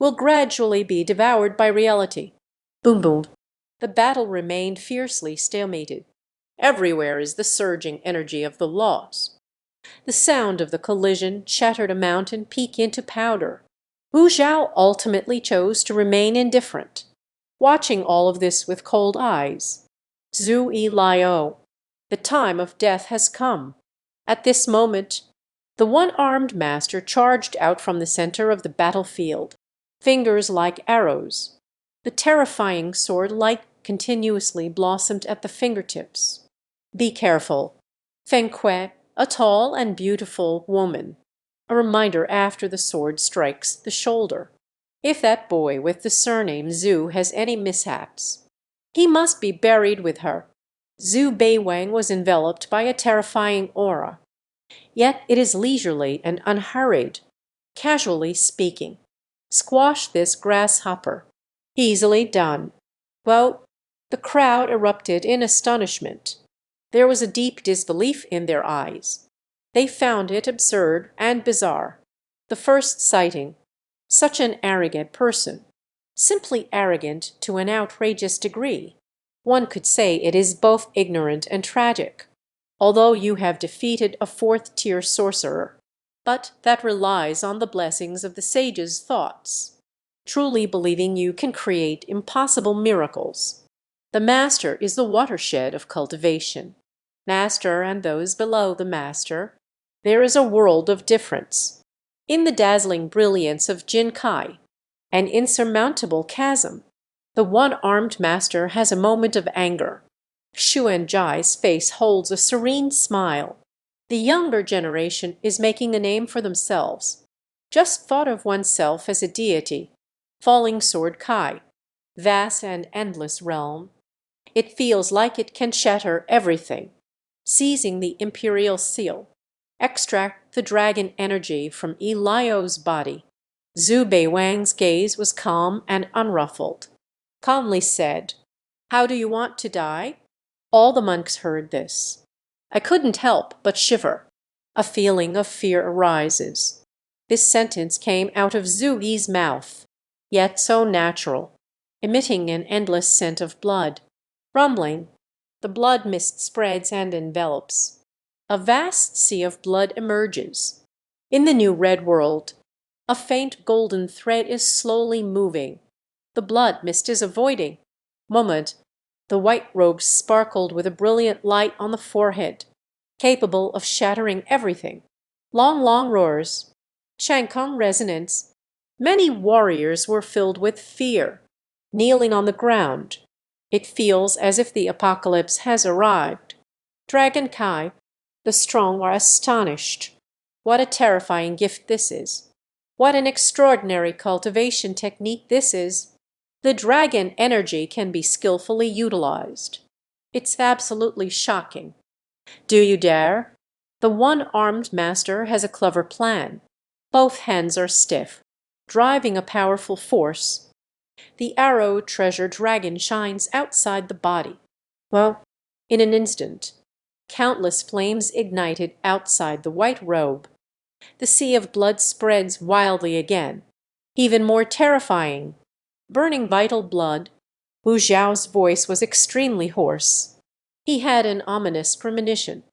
will gradually be devoured by reality. Boom boom. The battle remained fiercely stalemated. Everywhere is the surging energy of the laws. The sound of the collision shattered a mountain peak into powder. Wu Zhao ultimately chose to remain indifferent, watching all of this with cold eyes. Zhu Yi Liao, the time of death has come. At this moment, the one-armed master charged out from the center of the battlefield, fingers like arrows. The terrifying sword light continuously blossomed at the fingertips. Be careful. Feng Kuei, a tall and beautiful woman, a reminder after the sword strikes the shoulder. If that boy with the surname Zhu has any mishaps, he must be buried with her. Zhu Beiwang was enveloped by a terrifying aura. Yet it is leisurely and unhurried, casually speaking. Squash this grasshopper. Easily done. Well, the crowd erupted in astonishment. There was a deep disbelief in their eyes. They found it absurd and bizarre. The first sighting. Such an arrogant person. Simply arrogant to an outrageous degree. One could say it is both ignorant and tragic, although you have defeated a fourth-tier sorcerer. But that relies on the blessings of the sage's thoughts, truly believing you can create impossible miracles. The master is the watershed of cultivation. Master and those below the master, there is a world of difference. In the dazzling brilliance of Jin Kai, an insurmountable chasm. The one-armed master has a moment of anger. Xuan Zhai's face holds a serene smile. The younger generation is making a name for themselves. Just thought of oneself as a deity. Falling Sword Kai. Vast and endless realm. It feels like it can shatter everything. Seizing the imperial seal. Extract the dragon energy from Eliao's body. Zhu Beiwang's gaze was calm and unruffled. Calmly said, "How do you want to die?" All the monks heard this. I couldn't help but shiver. A feeling of fear arises. This sentence came out of Zhu Yi's mouth, yet so natural, emitting an endless scent of blood. Rumbling, the blood mist spreads and envelops. A vast sea of blood emerges. In the new red world, a faint golden thread is slowly moving. The blood mist is avoiding. Moment, the white robes sparkled with a brilliant light on the forehead, capable of shattering everything. Long, long roars. Shangkong resonance. Many warriors were filled with fear, kneeling on the ground. It feels as if the apocalypse has arrived. Dragon Kai, the strong are astonished. What a terrifying gift this is. What an extraordinary cultivation technique this is. The dragon energy can be skillfully utilized. It's absolutely shocking. Do you dare? The one-armed master has a clever plan. Both hands are stiff, driving a powerful force. The arrow treasure dragon shines outside the body. Well, in an instant, countless flames ignited outside the white robe. The sea of blood spreads wildly again, even more terrifying. Burning vital blood. Wu Zhao's voice was extremely hoarse. He had an ominous premonition.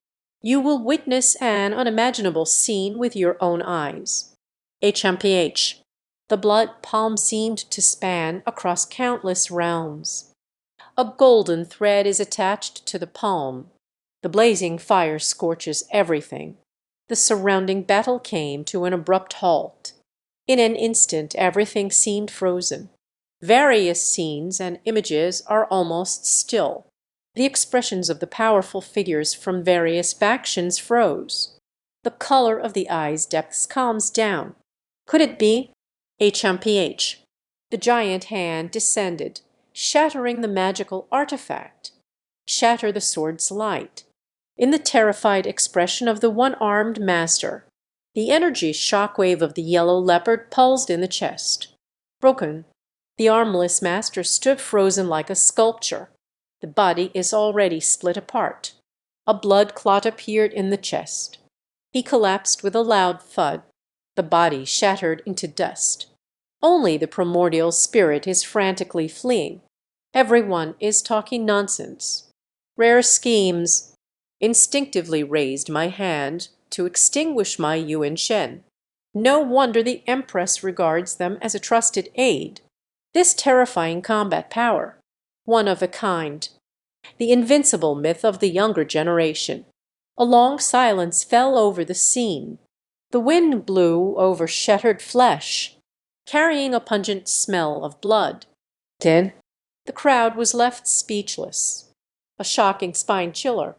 You will witness an unimaginable scene with your own eyes. HMPH. The blood palm seemed to span across countless realms. A golden thread is attached to the palm. The blazing fire scorches everything. The surrounding battle came to an abrupt halt. In an instant, everything seemed frozen. Various scenes and images are almost still. The expressions of the powerful figures from various factions froze. The color of the eye's depths calms down. Could it be? HMPH. The giant hand descended, shattering the magical artifact. Shatter the sword's light. In the terrified expression of the one-armed master, the energy shockwave of the yellow leopard pulsed in the chest. Broken. The armless master stood frozen like a sculpture. The body is already split apart. A blood clot appeared in the chest. He collapsed with a loud thud. The body shattered into dust. Only the primordial spirit is frantically fleeing. Everyone is talking nonsense. Rare schemes. Instinctively raised my hand to extinguish my Yuan Shen. No wonder the Empress regards them as a trusted aid. This terrifying combat power, one of a kind, the invincible myth of the younger generation. A long silence fell over the scene. The wind blew over shattered flesh, carrying a pungent smell of blood. Then the crowd was left speechless. A shocking spine chiller.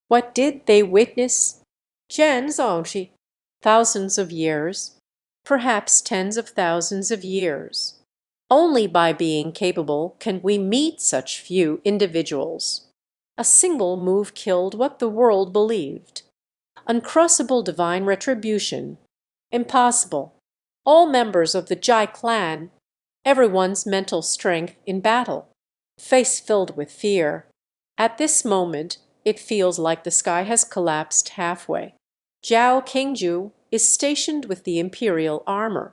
What did they witness? Jen Zongshi. Thousands of years, perhaps tens of thousands of years. Only by being capable can we meet such few individuals. A single move killed what the world believed. Uncrossable divine retribution. Impossible. All members of the Jai clan, everyone's mental strength in battle, face filled with fear. At this moment, it feels like the sky has collapsed halfway. Zhao Qingju is stationed with the imperial armor.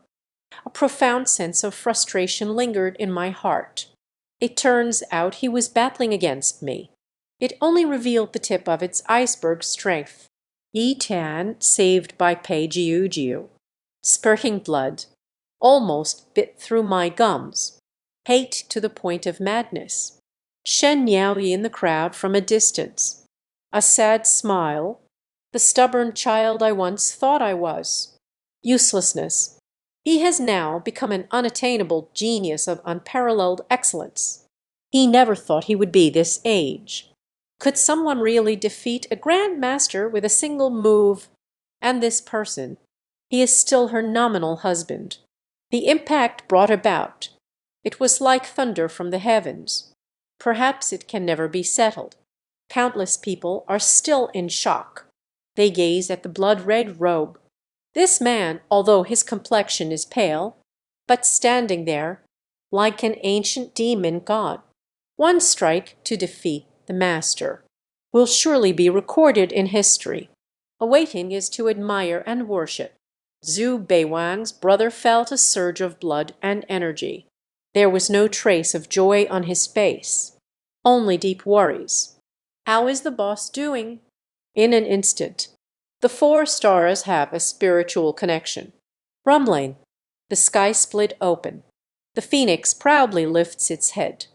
A profound sense of frustration lingered in my heart. It turns out he was battling against me. It only revealed the tip of its iceberg strength. Yi Tian saved by Pei Jiu. Spurting blood, almost bit through my gums. Hate to the point of madness. Shen Yaoyi in the crowd from a distance. A sad smile. The stubborn child I once thought I was. Uselessness. He has now become an unattainable genius of unparalleled excellence. He never thought he would be this age. Could someone really defeat a Grand Master with a single move? And this person, he is still her nominal husband. The impact brought about. It was like thunder from the heavens. Perhaps it can never be settled. Countless people are still in shock. They gaze at the blood-red robe. This man, although his complexion is pale, but standing there like an ancient demon god. One strike to defeat the master will surely be recorded in history. Awaiting is to admire and worship. Zhu Beiwang's brother felt a surge of blood and energy. There was no trace of joy on his face, only deep worries. How is the boss doing? In an instant, the four stars have a spiritual connection. Rumbling, the sky split open. The phoenix proudly lifts its head.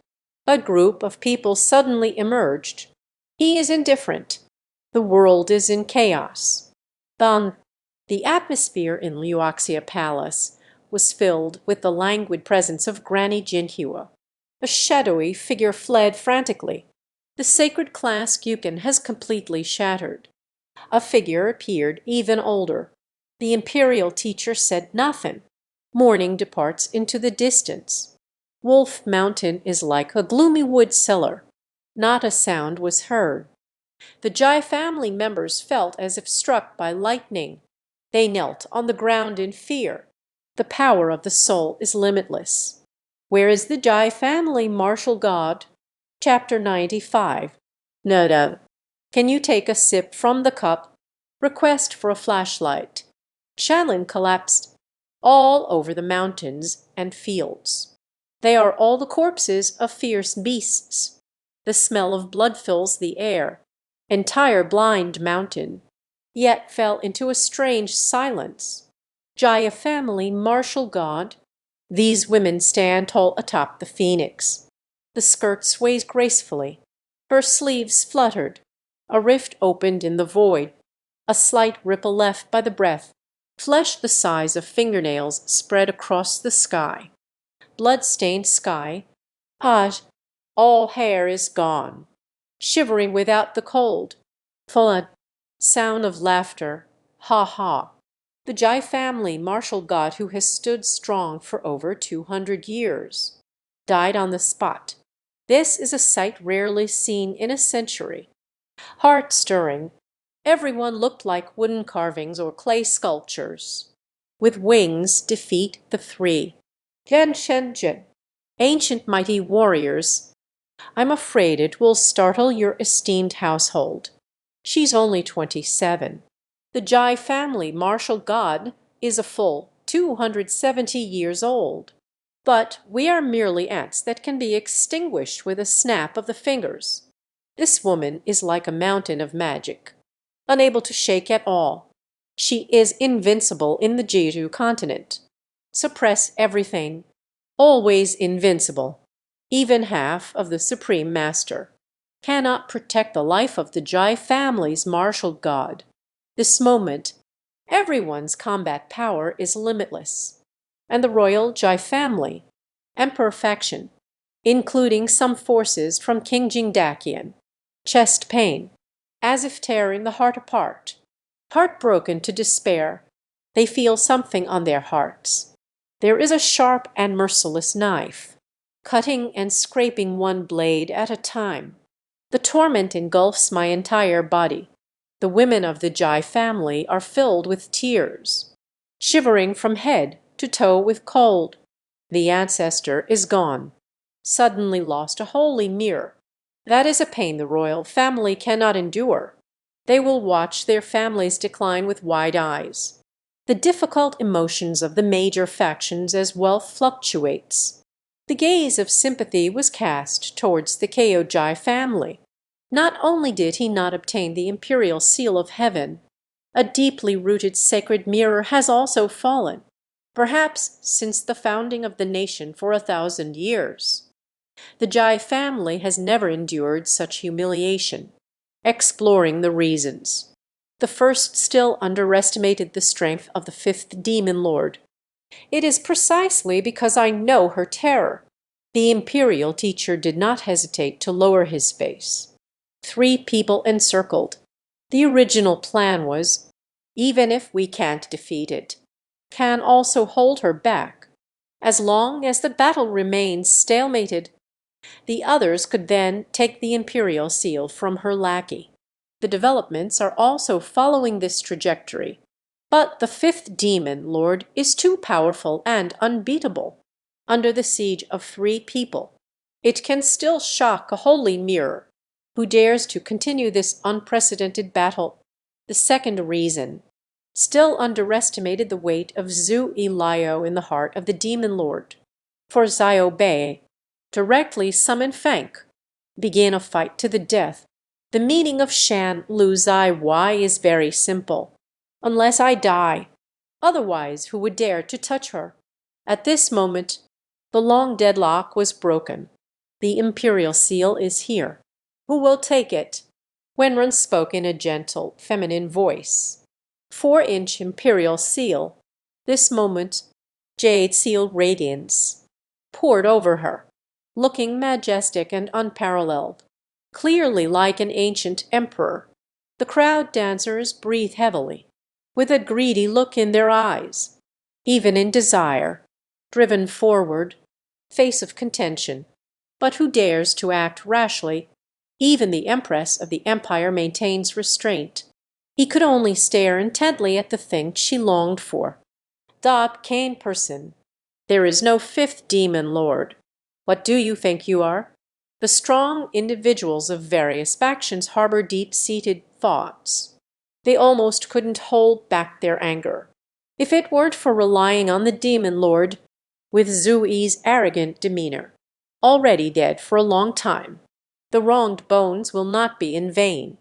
A group of people suddenly emerged. He is indifferent. The world is in chaos. The atmosphere in Liuxia Palace was filled with the languid presence of Granny Jinhua. A shadowy figure fled frantically. The sacred class Gyukin has completely shattered. A figure appeared even older. The imperial teacher said nothing. Mourning departs into the distance. Wolf Mountain is like a gloomy wood cellar. Not a sound was heard. The Jai family members felt as if struck by lightning. They knelt on the ground in fear. The power of the soul is limitless. Where is the Jai family martial god? Chapter 95. Nada. Can you take a sip from the cup? Request for a flashlight. Shanlin collapsed all over the mountains and fields. They are all the corpses of fierce beasts. The smell of blood fills the air. Entire blind mountain, yet fell into a strange silence. Jaya family martial god. These women stand tall atop the phoenix. The skirt sways gracefully. Her sleeves fluttered. A rift opened in the void. A slight ripple left by the breath. Flesh the size of fingernails spread across the sky. Blood-stained sky. Haj, all hair is gone. Shivering without the cold. Flood. Sound of laughter. Ha ha. The Jai family martial god who has stood strong for over 200 years. Died on the spot. This is a sight rarely seen in a century. Heart-stirring. Everyone looked like wooden carvings or clay sculptures. With wings defeat the three. Jian Shenjin. Ancient mighty warriors. I'm afraid it will startle your esteemed household. She's only 27. The Jai family martial god is a full 270 years old. But we are merely ants that can be extinguished with a snap of the fingers. This woman is like a mountain of magic, unable to shake at all. She is invincible in the Jeju continent. Suppress everything, always invincible. Even half of the Supreme Master cannot protect the life of the Jai family's martial god. This moment, everyone's combat power is limitless, and the royal Jai family, emperor faction, including some forces from King Jingdakian, chest pain, as if tearing the heart apart. Heartbroken to despair, they feel something on their hearts. There is a sharp and merciless knife, cutting and scraping one blade at a time. The torment engulfs my entire body. The women of the Jai family are filled with tears, shivering from head to toe with cold. The ancestor is gone, suddenly lost a holy mirror. That is a pain the royal family cannot endure. They will watch their families decline with wide eyes. The difficult emotions of the major factions as well fluctuates. The gaze of sympathy was cast towards the Keojai family. Not only did he not obtain the imperial seal of heaven, a deeply rooted sacred mirror has also fallen, perhaps since the founding of the nation for 1,000 years. The Jai family has never endured such humiliation. Exploring the reasons. The first still underestimated the strength of the fifth demon lord. It is precisely because I know her terror. The imperial teacher did not hesitate to lower his face. 3 people encircled. The original plan was, even if we can't defeat it, can also hold her back. As long as the battle remains stalemated, the others could then take the imperial seal from her lackey. The developments are also following this trajectory. But the fifth demon lord is too powerful and unbeatable. Under the siege of 3 people, it can still shock a holy mirror. Who dares to continue this unprecedented battle? The second reason still underestimated the weight of Zhu Ilio in the heart of the demon lord. For Xiao Bei directly summon Fank, begin a fight to the death. The meaning of Shan Lu Zai Y is very simple. Unless I die, otherwise who would dare to touch her? At this moment, the long deadlock was broken. The imperial seal is here. Who will take it? Wenren spoke in a gentle, feminine voice. 4-inch imperial seal. This moment, jade seal radiance poured over her, looking majestic and unparalleled, clearly like an ancient emperor. The crowd dancers breathe heavily, with a greedy look in their eyes, even in desire, driven forward, face of contention. But who dares to act rashly? Even the empress of the empire maintains restraint. He could only stare intently at the thing she longed for. Dot Kane person. There is no fifth demon lord. What do you think you are? The strong individuals of various factions harbor deep-seated thoughts. They almost couldn't hold back their anger. If it weren't for relying on the demon lord, with Zui's arrogant demeanor, already dead for a long time, the wronged bones will not be in vain.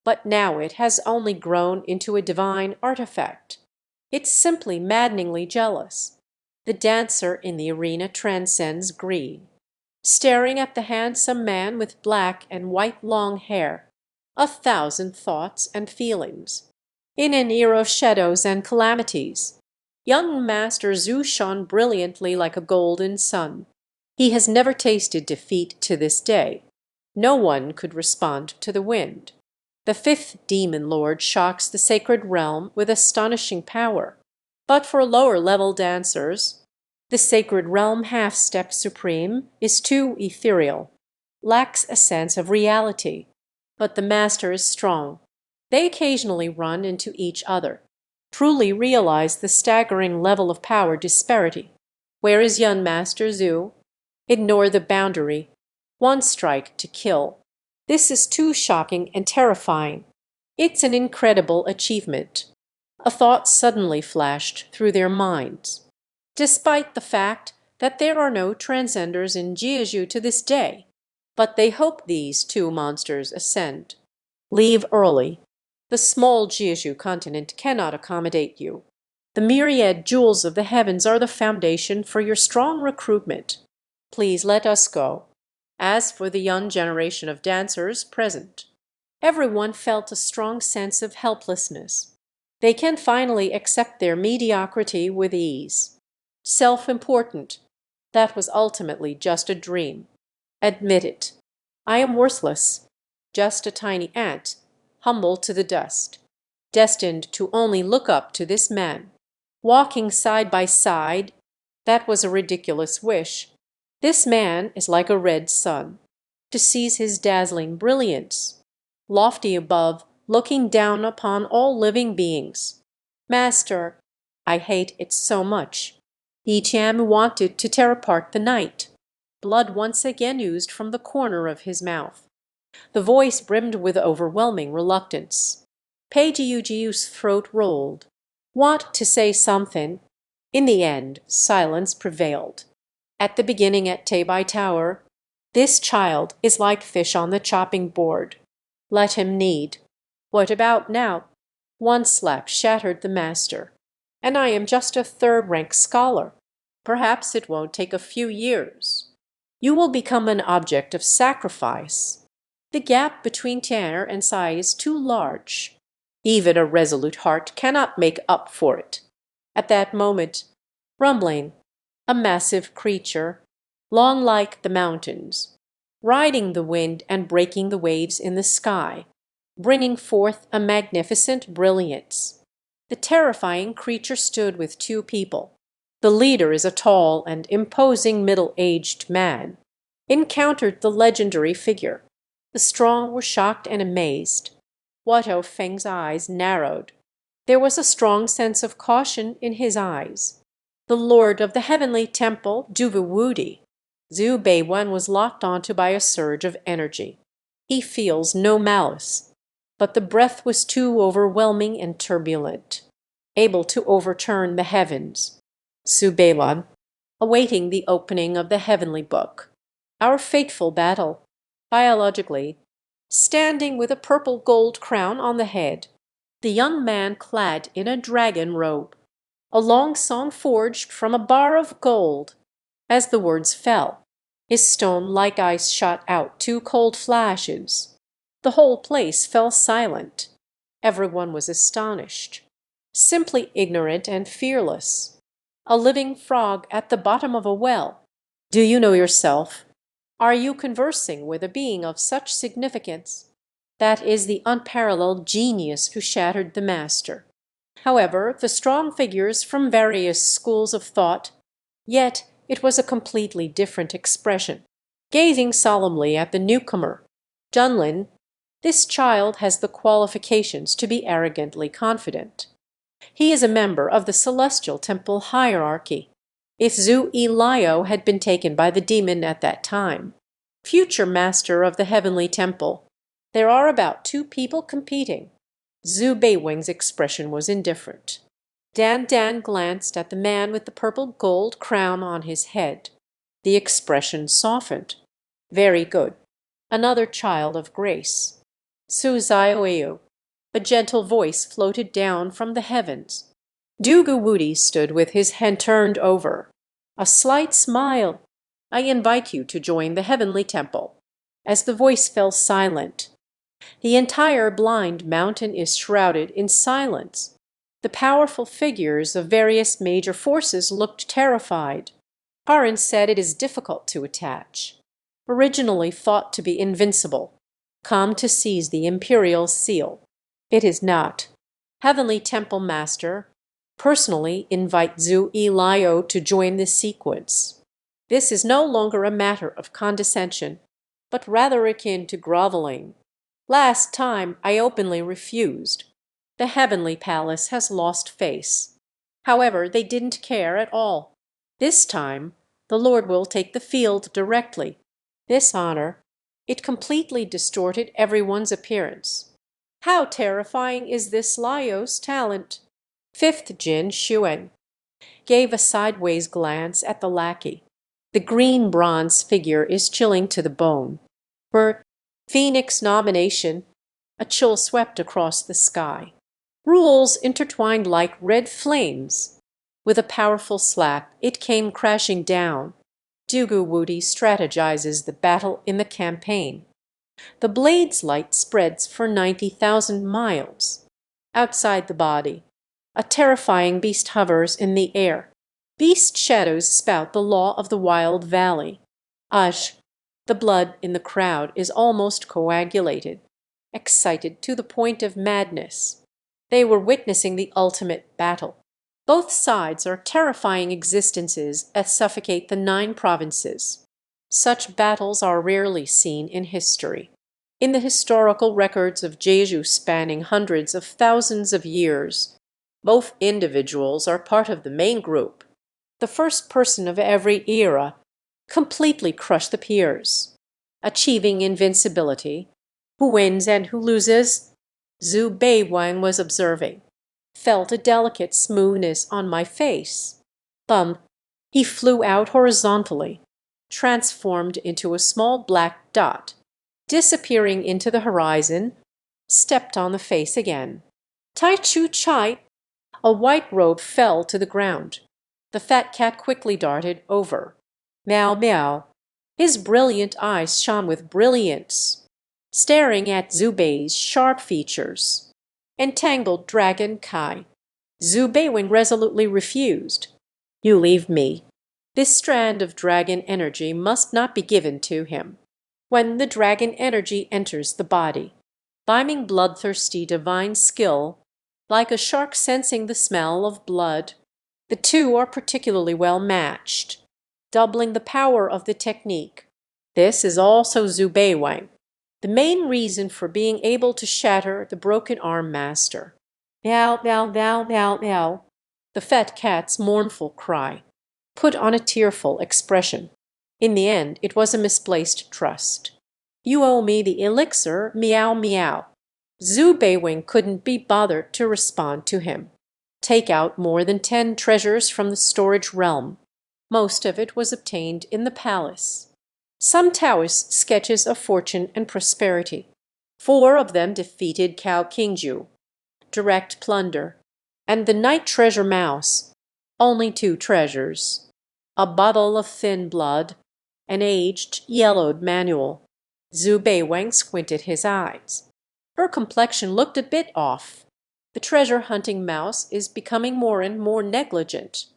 But now it has only grown into a divine artifact. It's simply maddeningly jealous. The dancer in the arena transcends greed. Staring at the handsome man with black and white long hair, 1,000 thoughts and feelings. In an era of shadows and calamities, young Master Zhu shone brilliantly like a golden sun. He has never tasted defeat to this day. No one could respond to the wind. The fifth demon lord shocks the sacred realm with astonishing power. But for lower-level dancers, the sacred realm half-step supreme is too ethereal, lacks a sense of reality. But the master is strong. They occasionally run into each other, truly realize the staggering level of power disparity. Where is young Master Zhu? Ignore the boundary. 1 strike to kill. This is too shocking and terrifying. It's an incredible achievement. A thought suddenly flashed through their minds. Despite the fact that there are no transcenders in Jeju to this day, but they hope these two monsters ascend. Leave early. The small Jeju continent cannot accommodate you. The myriad jewels of the heavens are the foundation for your strong recruitment. Please let us go. As for the young generation of dancers present, everyone felt a strong sense of helplessness. They can finally accept their mediocrity with ease. Self-important, that was ultimately just a dream. Admit it. I am worthless, just a tiny ant, humble to the dust, destined to only look up to this man. Walking side by side, that was a ridiculous wish. This man is like a red sun. To seize his dazzling brilliance, lofty above, looking down upon all living beings. Master, I hate it so much. Icham wanted to tear apart the night. Blood once again oozed from the corner of his mouth. The voice brimmed with overwhelming reluctance. Peijiujiu's throat rolled. Want to say something. In the end, silence prevailed. At the beginning at Tabai Tower, this child is like fish on the chopping board. Let him knead. What about now? One slap shattered the master. And I am just a third-rank scholar. Perhaps it won't take a few years. You will become an object of sacrifice. The gap between terre and Sai is too large. Even a resolute heart cannot make up for it. At that moment, rumbling, a massive creature, long like the mountains, riding the wind and breaking the waves in the sky, bringing forth a magnificent brilliance. The terrifying creature stood with two people. The leader is a tall and imposing middle-aged man. Encountered the legendary figure. The strong were shocked and amazed. Watto Feng's eyes narrowed. There was a strong sense of caution in his eyes. The lord of the heavenly temple, Duvuwudi. Zhu Beiwen was locked onto by a surge of energy. He feels no malice, but the breath was too overwhelming and turbulent, able to overturn the heavens. Zhu Beiwen, awaiting the opening of the heavenly book. Our fateful battle, biologically, standing with a purple gold crown on the head. The young man clad in a dragon robe. A long song forged from a bar of gold. As the words fell, his stone like ice shot out two cold flashes. The whole place fell silent. Everyone was astonished, simply ignorant and fearless. A living frog at the bottom of a well. Do you know yourself? Are you conversing with a being of such significance? That is the unparalleled genius who shattered the master. However, the strong figures from various schools of thought, yet it was a completely different expression. Gazing solemnly at the newcomer, Junlin, this child has the qualifications to be arrogantly confident. He is a member of the celestial temple hierarchy. If Zhu Ilayo had been taken by the demon at that time, future master of the heavenly temple, there are about two people competing. Zhu Beiwen's expression was indifferent. Dan glanced at the man with the purple gold crown on his head. The expression softened. Very good. Another child of grace. Su Zioeu. A gentle voice floated down from the heavens. Duguwudi stood with his head turned over. A slight smile. I invite you to join the heavenly temple. As the voice fell silent, the entire blind mountain is shrouded in silence. The powerful figures of various major forces looked terrified. Haran said it is difficult to attach. Originally thought to be invincible, come to seize the imperial seal. It is not. Heavenly Temple Master, personally invite Zhu Ilayo to join this sequence. This is no longer a matter of condescension, but rather akin to groveling. Last time I openly refused. The heavenly palace has lost face. However, they didn't care at all. This time, the Lord will take the field directly. This honor, it completely distorted everyone's appearance. How terrifying is this Lao's talent? Fifth Jin Shuen gave a sideways glance at the lackey. The green bronze figure is chilling to the bone. For Phoenix nomination, a chill swept across the sky. Rules intertwined like red flames. With a powerful slap, it came crashing down. Dugu strategizes the battle in the campaign. The blade's light spreads for 90,000 miles. Outside the body, a terrifying beast hovers in the air. Beast shadows spout the law of the wild valley. The blood in the crowd is almost coagulated, excited to the point of madness. They were witnessing the ultimate battle. Both sides are terrifying existences that suffocate the 9 provinces. Such battles are rarely seen in history. In the historical records of Jeju spanning hundreds of thousands of years, both individuals are part of the main group. The first person of every era completely crush the peers, achieving invincibility. Who wins and who loses? Zhu Beiwang was observing. Felt a delicate smoothness on my face. He flew out horizontally, transformed into a small black dot, disappearing into the horizon, stepped on the face again. Tai Chu Chai! A white robe fell to the ground. The fat cat quickly darted over. Meow meow. His brilliant eyes shone with brilliance, staring at Zubei's sharp features. Entangled dragon Kai. Zhu Beiwen resolutely refused. You leave me. This strand of dragon energy must not be given to him. When the dragon energy enters the body, biming bloodthirsty divine skill, like a shark sensing the smell of blood, the two are particularly well matched, doubling the power of the technique. This is also Zhu Beiwang, the main reason for being able to shatter the broken arm master. Meow, meow, meow, meow, meow. The fat cat's mournful cry put on a tearful expression. In the end, it was a misplaced trust. You owe me the elixir, meow, meow. Zhu Beiwing couldn't be bothered to respond to him. Take out more than 10 treasures from the storage realm. Most of it was obtained in the palace. Some Taoist sketches of fortune and prosperity. 4 of them defeated Cao Qingju. Direct plunder. And the night treasure mouse. Only 2 treasures. A bottle of thin blood. An aged, yellowed manual. Zhu Beiwang squinted his eyes. Her complexion looked a bit off. The treasure-hunting mouse is becoming more and more negligent.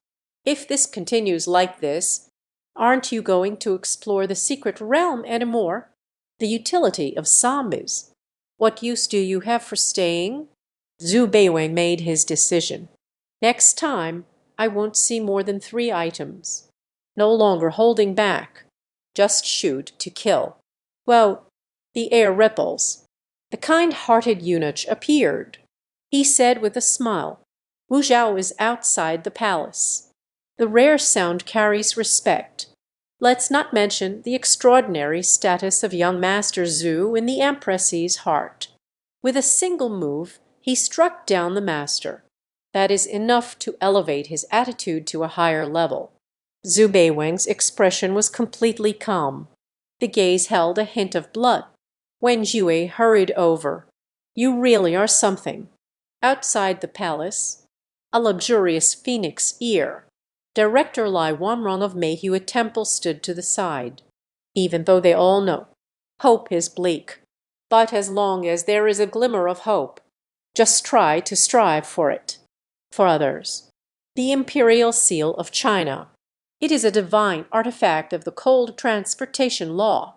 If this continues like this, aren't you going to explore the secret realm anymore? The utility of zombies. What use do you have for staying? Zhu Beiwang made his decision. Next time, I won't see more than 3 items. No longer holding back. Just shoot to kill. Well, the air ripples. The kind-hearted eunuch appeared. He said with a smile, Wu Zhao is outside the palace. The rare sound carries respect. Let's not mention the extraordinary status of young Master Zhu in the Empress's heart. With a single move, he struck down the master. That is enough to elevate his attitude to a higher level. Zhu Beiwang's expression was completely calm. The gaze held a hint of blood. Wen Jue hurried over. You really are something. Outside the palace, a luxurious phoenix ear. Director Lai Wanrong of Meihua Temple stood to the side. Even though they all know, hope is bleak. But as long as there is a glimmer of hope, just try to strive for it. For others, the imperial seal of China. It is a divine artifact of the cold transportation law.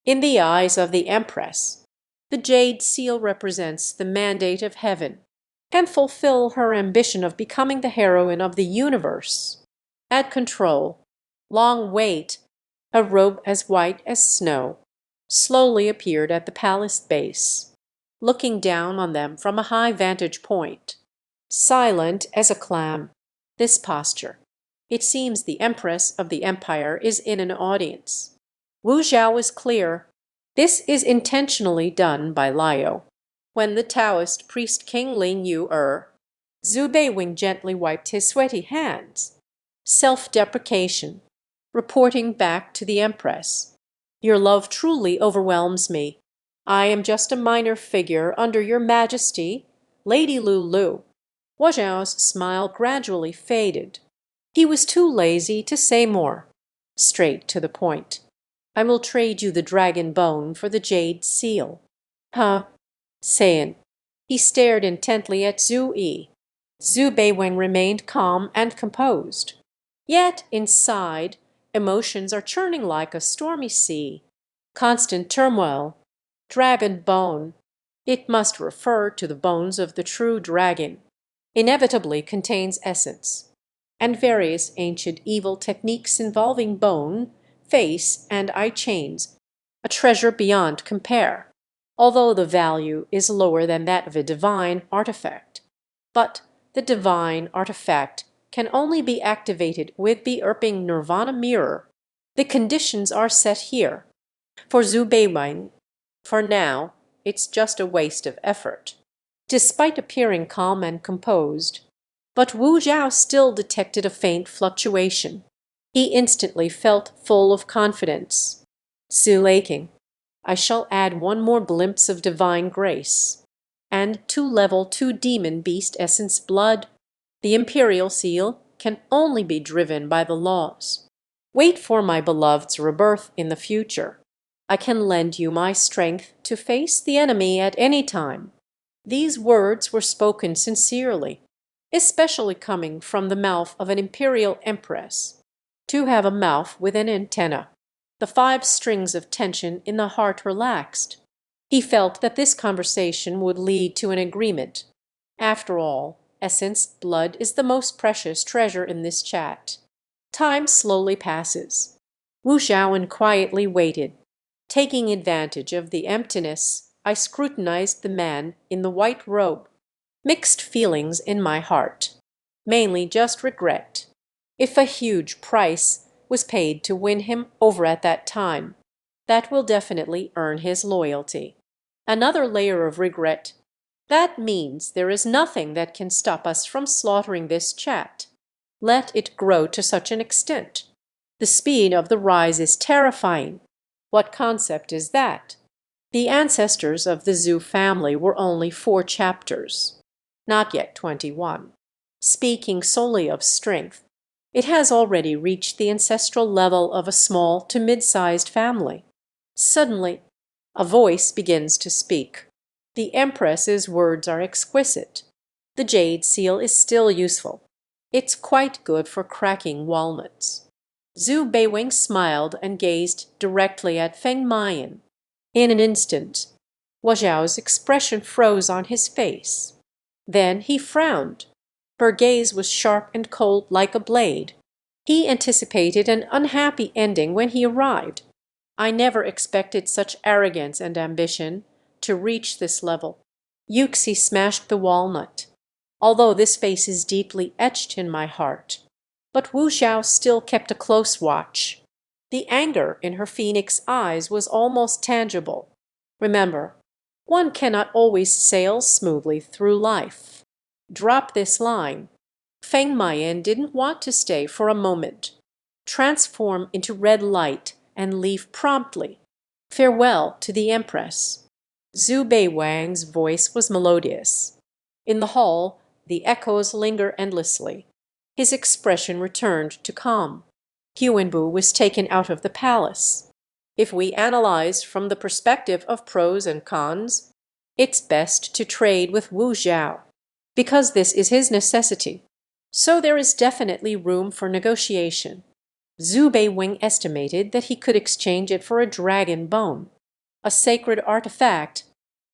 In the eyes of the Empress, the jade seal represents the mandate of heaven, can fulfill her ambition of becoming the heroine of the universe. At control, long wait, a robe as white as snow, slowly appeared at the palace base, looking down on them from a high vantage point. Silent as a clam, this posture. It seems the Empress of the Empire is in an audience. Wu Zhao is clear. This is intentionally done by Liao. When the Taoist priest King Ling Yu Zhu Beiwing gently wiped his sweaty hands. Self-deprecation. reporting back to the Empress. "Your love truly overwhelms me. I am just a minor figure under your Majesty, Lady Lulu." Wozhao's smile gradually faded. He was too lazy to say more. Straight to the point. "I will trade you the dragon bone for the jade seal." "Huh?" Saying. He stared intently at Zhu Yi. Zhu Beiweng remained calm and composed. Yet inside, emotions are churning like a stormy sea. Constant turmoil. Dragon bone. It must refer to the bones of the true dragon. Inevitably contains essence. And various ancient evil techniques involving bone, face, and eye chains. A treasure beyond compare, although the value is lower than that of a divine artifact. But the divine artifact can only be activated with the Erping Nirvana mirror. The conditions are set here. For Zhu Beiweng, for now, it's just a waste of effort. Despite appearing calm and composed, but Wu Zhao still detected a faint fluctuation. He instantly felt full of confidence. Still aching. "I shall add one more glimpse of divine grace. And to level 2 demon beast essence blood, the imperial seal can only be driven by the laws. Wait for my beloved's rebirth in the future. I can lend you my strength to face the enemy at any time." These words were spoken sincerely, especially coming from the mouth of an imperial empress. To have a mouth with an antenna. The 5 strings of tension in the heart relaxed. He felt that this conversation would lead to an agreement. After all, essence blood is the most precious treasure in this chat. Time slowly passes. Wu Zhaowen quietly waited. Taking advantage of the emptiness, I scrutinized the man in the white robe. Mixed feelings in my heart. Mainly just regret. If a huge price was paid to win him over at that time, that will definitely earn his loyalty. Another layer of regret. That means there is nothing that can stop us from slaughtering this chat. Let it grow to such an extent. The speed of the rise is terrifying. What concept is that? The ancestors of the Zhu family were only 4 chapters, not yet 21. Speaking solely of strength, it has already reached the ancestral level of a small to mid-sized family. Suddenly, a voice begins to speak. The Empress's words are exquisite. The jade seal is still useful. It's quite good for cracking walnuts. Zhu Beiweng smiled and gazed directly at Feng Mayan. In an instant, Wozhao's expression froze on his face. Then he frowned. Her gaze was sharp and cold like a blade. He anticipated an unhappy ending when he arrived. "I never expected such arrogance and ambition to reach this level." Yuxi smashed the walnut. "Although this face is deeply etched in my heart." But Wu Zhao still kept a close watch. The anger in her phoenix eyes was almost tangible. Remember, one cannot always sail smoothly through life. Drop this line. Feng Mayan didn't want to stay for a moment. Transform into red light and leave promptly. Farewell to the Empress. Zhu Beiwang's voice was melodious. In the hall, the echoes linger endlessly. His expression returned to calm. Huanbu was taken out of the palace. If we analyze from the perspective of pros and cons, it's best to trade with Wu Zhao, because this is his necessity. So there is definitely room for negotiation. Zhu Beiweng estimated that he could exchange it for a dragon bone, a sacred artifact,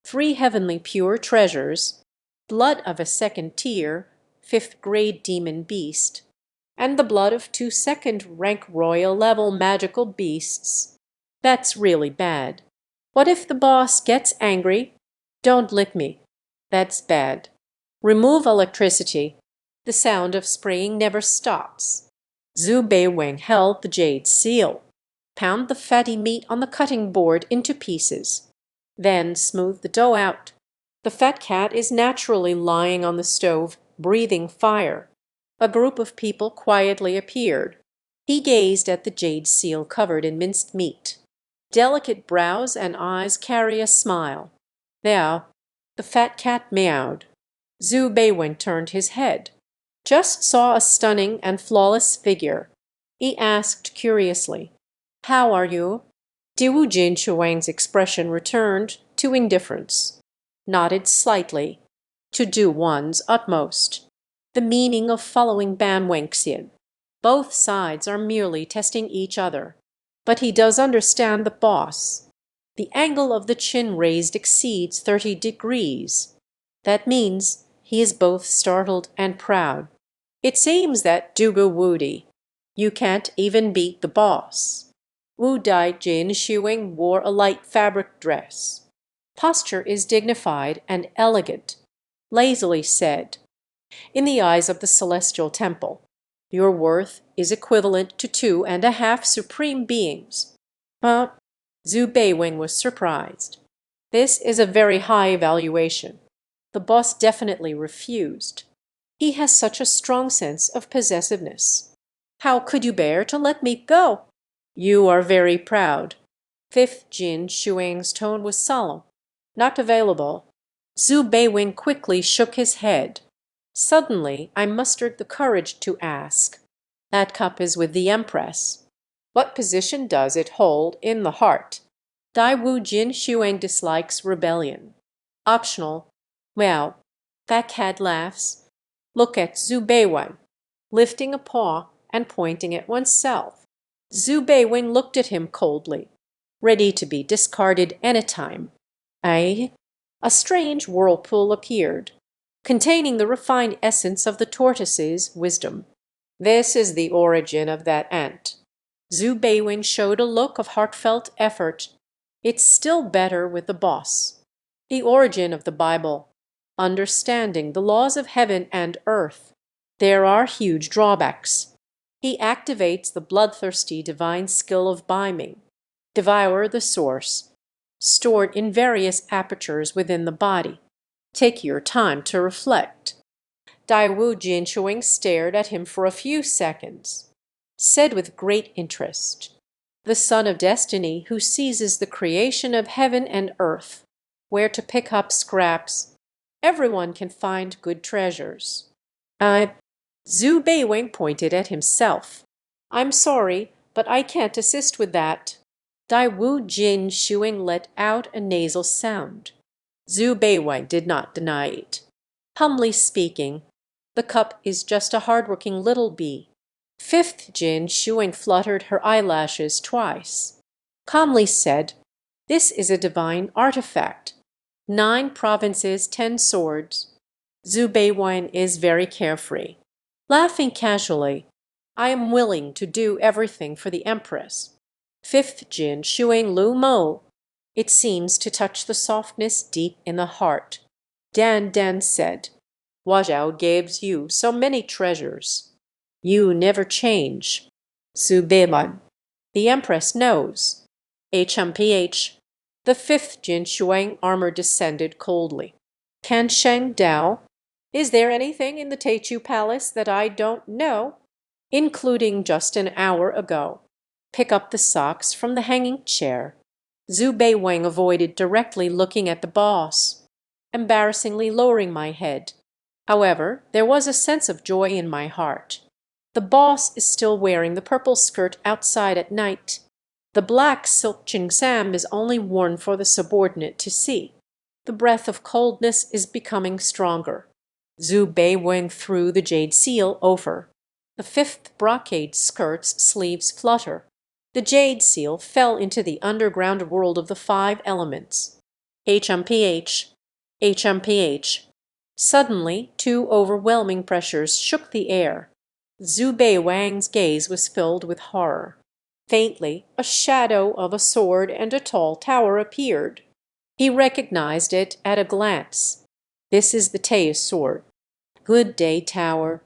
3 heavenly pure treasures, blood of a 2nd tier, 5th grade demon beast, and the blood of 2 2nd-rank royal level magical beasts. That's really bad. What if the boss gets angry? Don't lick me. That's bad. Remove electricity. The sound of spraying never stops. Zhu Beiweng held the jade seal. Pound the fatty meat on the cutting board into pieces. Then smooth the dough out. The fat cat is naturally lying on the stove, breathing fire. A group of people quietly appeared. He gazed at the jade seal covered in minced meat. Delicate brows and eyes carry a smile. Now, the fat cat meowed. Zhu Beiwen turned his head. Just saw a stunning and flawless figure. He asked curiously, "How are you?" Diwu Jin Shuang's expression returned to indifference. Nodded slightly. To do one's utmost. The meaning of following Ban Wengxian. Both sides are merely testing each other. But he does understand the boss. The angle of the chin raised exceeds 30 degrees. That means he is both startled and proud. It seems that Dugu Wudi, you can't even beat the boss. Wu Dai Jin Shuing wore a light fabric dress. Posture is dignified and elegant. Lazily said, "In the eyes of the celestial temple, your worth is equivalent to 2.5 supreme beings." But Zhu Beiwing was surprised. This is a very high evaluation. The boss definitely refused. He has such a strong sense of possessiveness. "How could you bear to let me go?" "You are very proud." Fifth Jin Shuang's tone was solemn. "Not available." Zhu Beiwing quickly shook his head. Suddenly I mustered the courage to ask. "That cup is with the Empress. What position does it hold in the heart?" Dai Wu Jin Shuang dislikes rebellion. Optional. Well, that cat laughs. Look at Zhu Beiwen, lifting a paw and pointing at oneself. Zhu Beiwen looked at him coldly, ready to be discarded any time. Aye. A strange whirlpool appeared, containing the refined essence of the tortoise's wisdom. "This is the origin of that ant." Zhu Beiwen showed a look of heartfelt effort. "It's still better with the boss." The origin of the Bible. Understanding the laws of heaven and earth. There are huge drawbacks. He activates the bloodthirsty divine skill of biming. Devour the source. Stored in various apertures within the body. Take your time to reflect. Dai Wu Jinshuing stared at him for a few seconds. Said with great interest, "The son of destiny who seizes the creation of heaven and earth, where to pick up scraps. Everyone can find good treasures." Zhu Beiwing pointed at himself. "I'm sorry, but I can't assist with that." Dai Wu Jin Shuing let out a nasal sound. Zhu Beiwing did not deny it. Humbly speaking, the cup is just a hardworking little bee. Fifth Jin Shuing fluttered her eyelashes twice. Calmly said, "This is a divine artifact. 9 provinces, 10 swords." Zhu Beiwine is very carefree. Laughing casually, "I am willing to do everything for the Empress." Fifth Jin Shuing Lu Mo. It seems to touch the softness deep in the heart. Dan Dan said, "Wazhao gives you so many treasures. You never change." Zhu Beilan. "The Empress knows." HMPH. The fifth Jin Shuang armor descended coldly. "Can Sheng Dao? Is there anything in the Teichu Palace that I don't know?" "Including just an hour ago." Pick up the socks from the hanging chair. Zhu Beiwang avoided directly looking at the boss, embarrassingly lowering my head. However, there was a sense of joy in my heart. The boss is still wearing the purple skirt outside at night. The black silk chingsam is only worn for the subordinate to see. The breath of coldness is becoming stronger. Zhu Beiwang threw the jade seal over. The fifth brocade skirt's sleeves flutter. The jade seal fell into the underground world of the 5 elements. HMPH. HMPH. Suddenly, 2 overwhelming pressures shook the air. Zhu Beiwang's gaze was filled with horror. Faintly, a shadow of a sword and a tall tower appeared. He recognized it at a glance. This is the Teus sword. Good day, tower.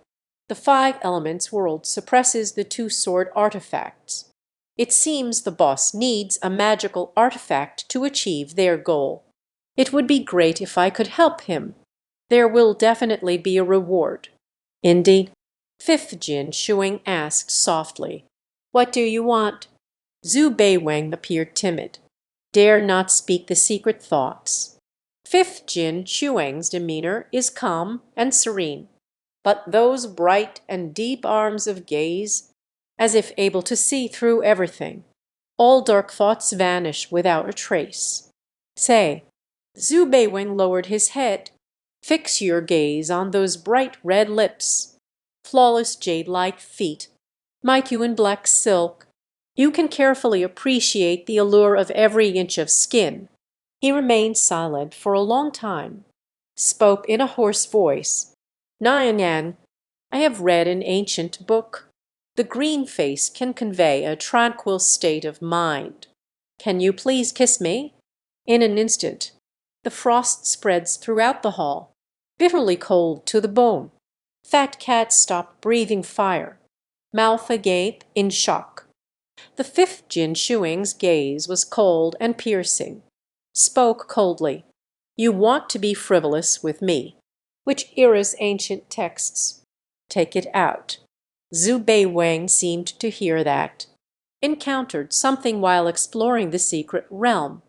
The 5 elements world suppresses the 2 sword artifacts. It seems the boss needs a magical artifact to achieve their goal. It would be great if I could help him. There will definitely be a reward. Indeed. Fifth Jin Shuing asked softly, What do you want? Zhu Beiwang appeared timid, dared not speak the secret thoughts. Fifth Jin Shuang's demeanor is calm and serene, but those bright and deep arms of gaze, as if able to see through everything. All dark thoughts vanish without a trace. Say, Zhu Beiwang lowered his head. Fix your gaze on those bright red lips, flawless jade-like feet, might in black silk. You can carefully appreciate the allure of every inch of skin. He remained silent for a long time, spoke in a hoarse voice. Nyanyan, I have read an ancient book. The green face can convey a tranquil state of mind. Can you please kiss me? In an instant, the frost spreads throughout the hall, bitterly cold to the bone. Fat Cat stopped breathing fire, mouth agape in shock. The fifth Jin Shuang's gaze was cold and piercing. Spoke coldly. You want to be frivolous with me. Which era's ancient texts? Take it out. Zhu Beiwang seemed to hear that. Encountered something while exploring the secret realm.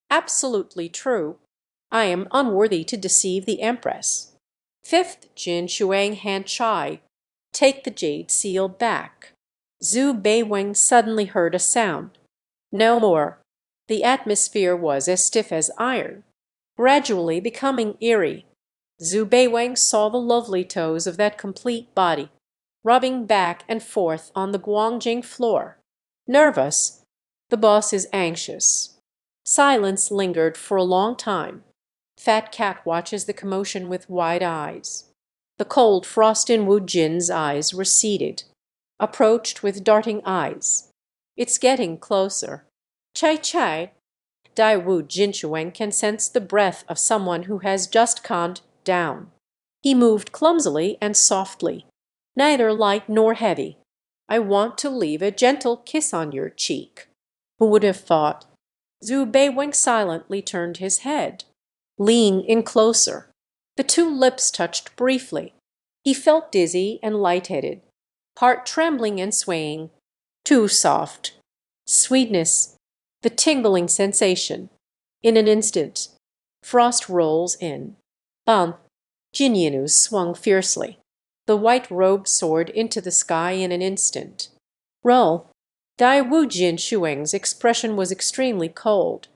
Absolutely true. I am unworthy to deceive the Empress. Fifth Jin Shuang hand shy. Take the jade seal back. Zhu Beiwang suddenly heard a sound. No more. The atmosphere was as stiff as iron, gradually becoming eerie. Zhu Beiwang saw the lovely toes of that complete body, rubbing back and forth on the Guangjing floor. Nervous. The boss is anxious. Silence lingered for a long time. Fat Cat watches the commotion with wide eyes. The cold frost in Wu Jin's eyes receded, approached with darting eyes. It's getting closer. Chai Chai. Dai Wu Jinshuang can sense the breath of someone who has just calmed down. He moved clumsily and softly, neither light nor heavy. I want to leave a gentle kiss on your cheek. Who would have thought? Zhu Beiwang silently turned his head. Lean in closer. The two lips touched briefly. He felt dizzy and lightheaded, heart trembling and swaying. Too soft. Sweetness. The tingling sensation. In an instant, frost rolls in. Ban. Jinyinu swung fiercely. The white robe soared into the sky in an instant. Roll. Dai Wu Jin Shuang's expression was extremely cold,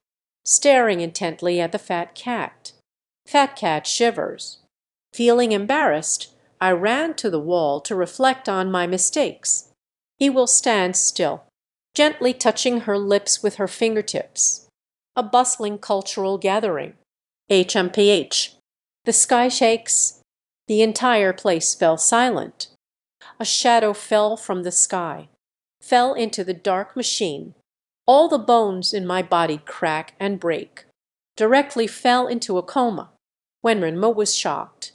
staring intently at the fat cat. Fat Cat shivers. Feeling embarrassed, I ran to the wall to reflect on my mistakes. He will stand still, gently touching her lips with her fingertips. A bustling cultural gathering. HMPH. The sky shakes. The entire place fell silent. A shadow fell from the sky, fell into the dark machine. All the bones in my body crack and break. Directly fell into a coma. Wenrenmo was shocked.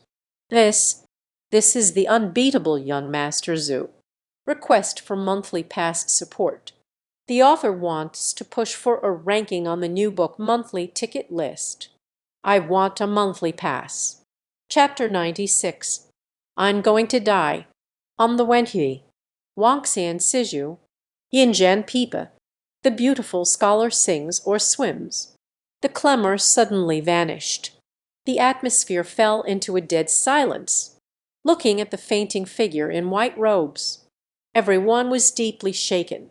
This is the unbeatable young Master Zhu. Request for monthly pass support. The author wants to push for a ranking on the new book monthly ticket list. I want a monthly pass. Chapter 96. I'm going to die. The Wenhui. Wangxian Siju. Yinjian Pipa. The beautiful scholar sings or swims. The clamor suddenly vanished. The atmosphere fell into a dead silence, looking at the fainting figure in white robes. Everyone was deeply shaken.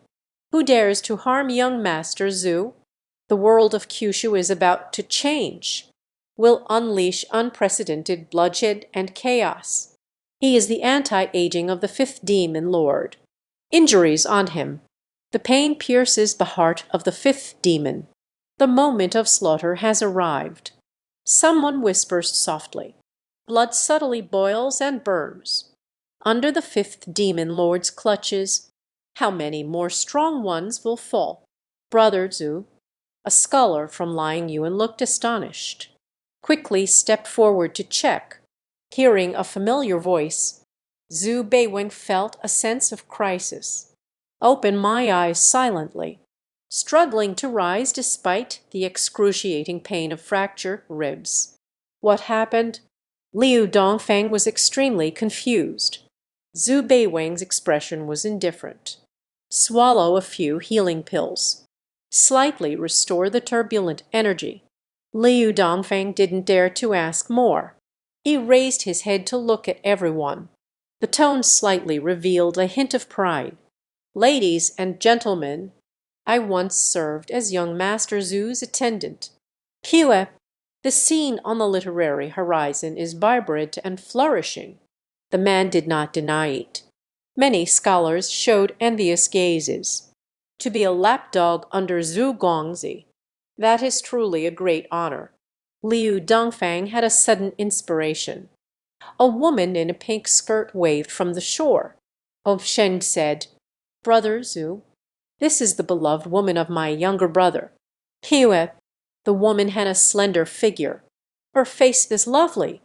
Who dares to harm young Master Zhu? The world of Kyushu is about to change, will unleash unprecedented bloodshed and chaos. He is the anti-aging of the fifth demon lord. Injuries on him. The pain pierces the heart of the fifth demon. The moment of slaughter has arrived. Someone whispers softly. Blood subtly boils and burns. Under the fifth demon lord's clutches, how many more strong ones will fall? Brother Zhu, a scholar from Lying Yuan, looked astonished. Quickly stepped forward to check. Hearing a familiar voice, Zhu Beiwang felt a sense of crisis. Opened my eyes silently, struggling to rise despite the excruciating pain of fractured ribs. What happened? Liu Dongfang was extremely confused. Zhu Beiwang's expression was indifferent. Swallow a few healing pills. Slightly restore the turbulent energy. Liu Dongfeng didn't dare to ask more. He raised his head to look at everyone. The tone slightly revealed a hint of pride. Ladies and gentlemen, I once served as young Master Zhu's attendant. Hue, the scene on the literary horizon is vibrant and flourishing. The man did not deny it. Many scholars showed envious gazes. To be a lapdog under Zhu Guangzi, that is truly a great honor. Liu Dongfang had a sudden inspiration. A woman in a pink skirt waved from the shore. Shen said, "Brother Zhu, this is the beloved woman of my younger brother." Hue, the woman had a slender figure. Her face is lovely,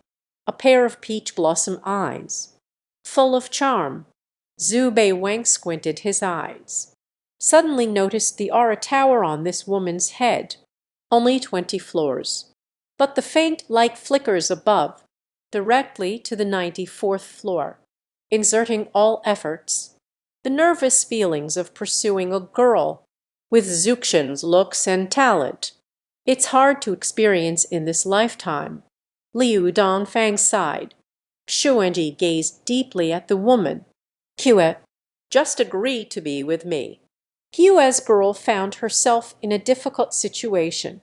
a pair of peach blossom eyes, full of charm. Zhu Beiwang squinted his eyes. Suddenly noticed the aura tower on this woman's head. Only 20 floors. But the faint light flickers above, directly to the 94th floor. Exerting all efforts, the nervous feelings of pursuing a girl with Zhuxian's looks and talent. It's hard to experience in this lifetime. Liu Dongfang sighed. Xuanji gazed deeply at the woman. Hue, just agree to be with me. Hue's girl found herself in a difficult situation.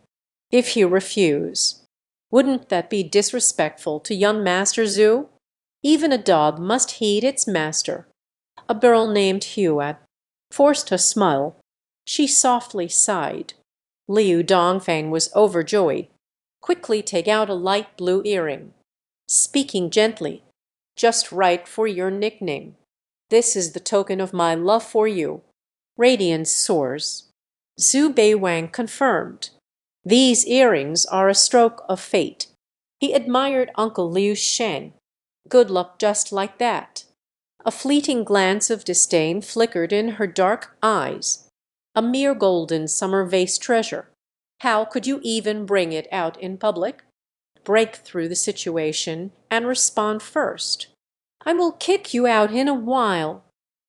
If you refuse, wouldn't that be disrespectful to young Master Zhu? Even a dog must heed its master. A girl named Hue forced a smile. She softly sighed. Liu Dongfang was overjoyed. Quickly take out a light blue earring. Speaking gently, just right for your nickname. This is the token of my love for you. Radiance soars. Zhu Beiwang confirmed. These earrings are a stroke of fate. He admired Uncle Liu's Shen. Good luck just like that. A fleeting glance of disdain flickered in her dark eyes. A mere golden summer vase treasure. How could you even bring it out in public? Break through the situation and respond first. I will kick you out in a while.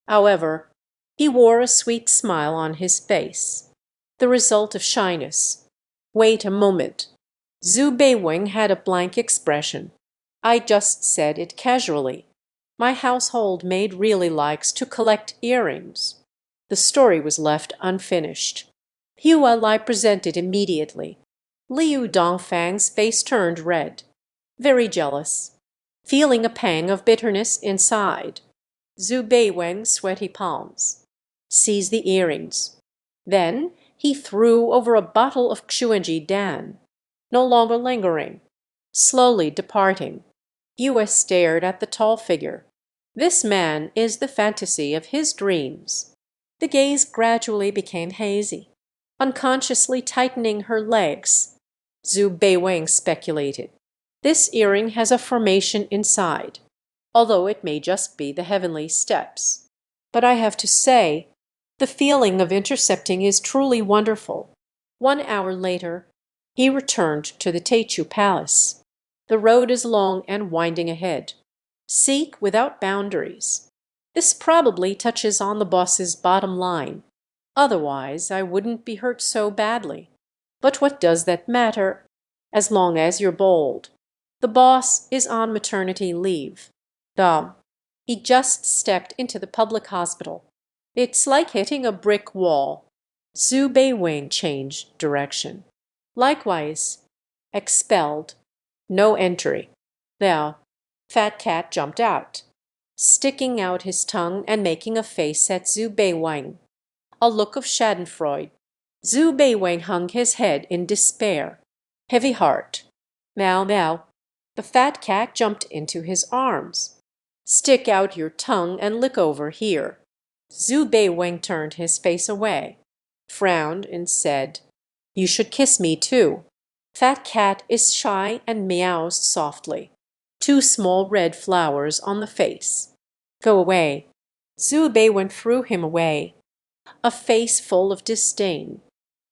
However, he wore a sweet smile on his face. The result of shyness. Wait a moment. Zhu Beiwang had a blank expression. I just said it casually. My household maid really likes to collect earrings. The story was left unfinished. Hue Lai presented immediately. Liu Dongfang's face turned red. Very jealous. Feeling a pang of bitterness inside. Zhu Beiwang's sweaty palms. Seize the earrings. Then he threw over a bottle of Xuanji Dan. No longer lingering. Slowly departing. Yue stared at the tall figure. This man is the fantasy of his dreams. The gaze gradually became hazy, unconsciously tightening her legs. Zhu Beiwang speculated. This earring has a formation inside, although it may just be the heavenly steps. But I have to say, the feeling of intercepting is truly wonderful. 1 hour later, he returned to the Teichu Palace. The road is long and winding ahead. Seek without boundaries. This probably touches on the boss's bottom line. Otherwise, I wouldn't be hurt so badly. But what does that matter? As long as you're bold. The boss is on maternity leave. He just stepped into the public hospital. It's like hitting a brick wall. Zhu Beiwang changed direction. Likewise, expelled. No entry. Now, Fat Cat jumped out, sticking out his tongue and making a face at Zhu Beiwang. A look of schadenfreude. Zhu Beiwang hung his head in despair. Heavy heart. Now. The fat cat jumped into his arms. Stick out your tongue and lick over here. Zhu Beiwang turned his face away, frowned and said, You should kiss me too. Fat cat is shy and meows softly. 2 small red flowers on the face. Go away. Zhu Beiwang threw him away. A face full of disdain.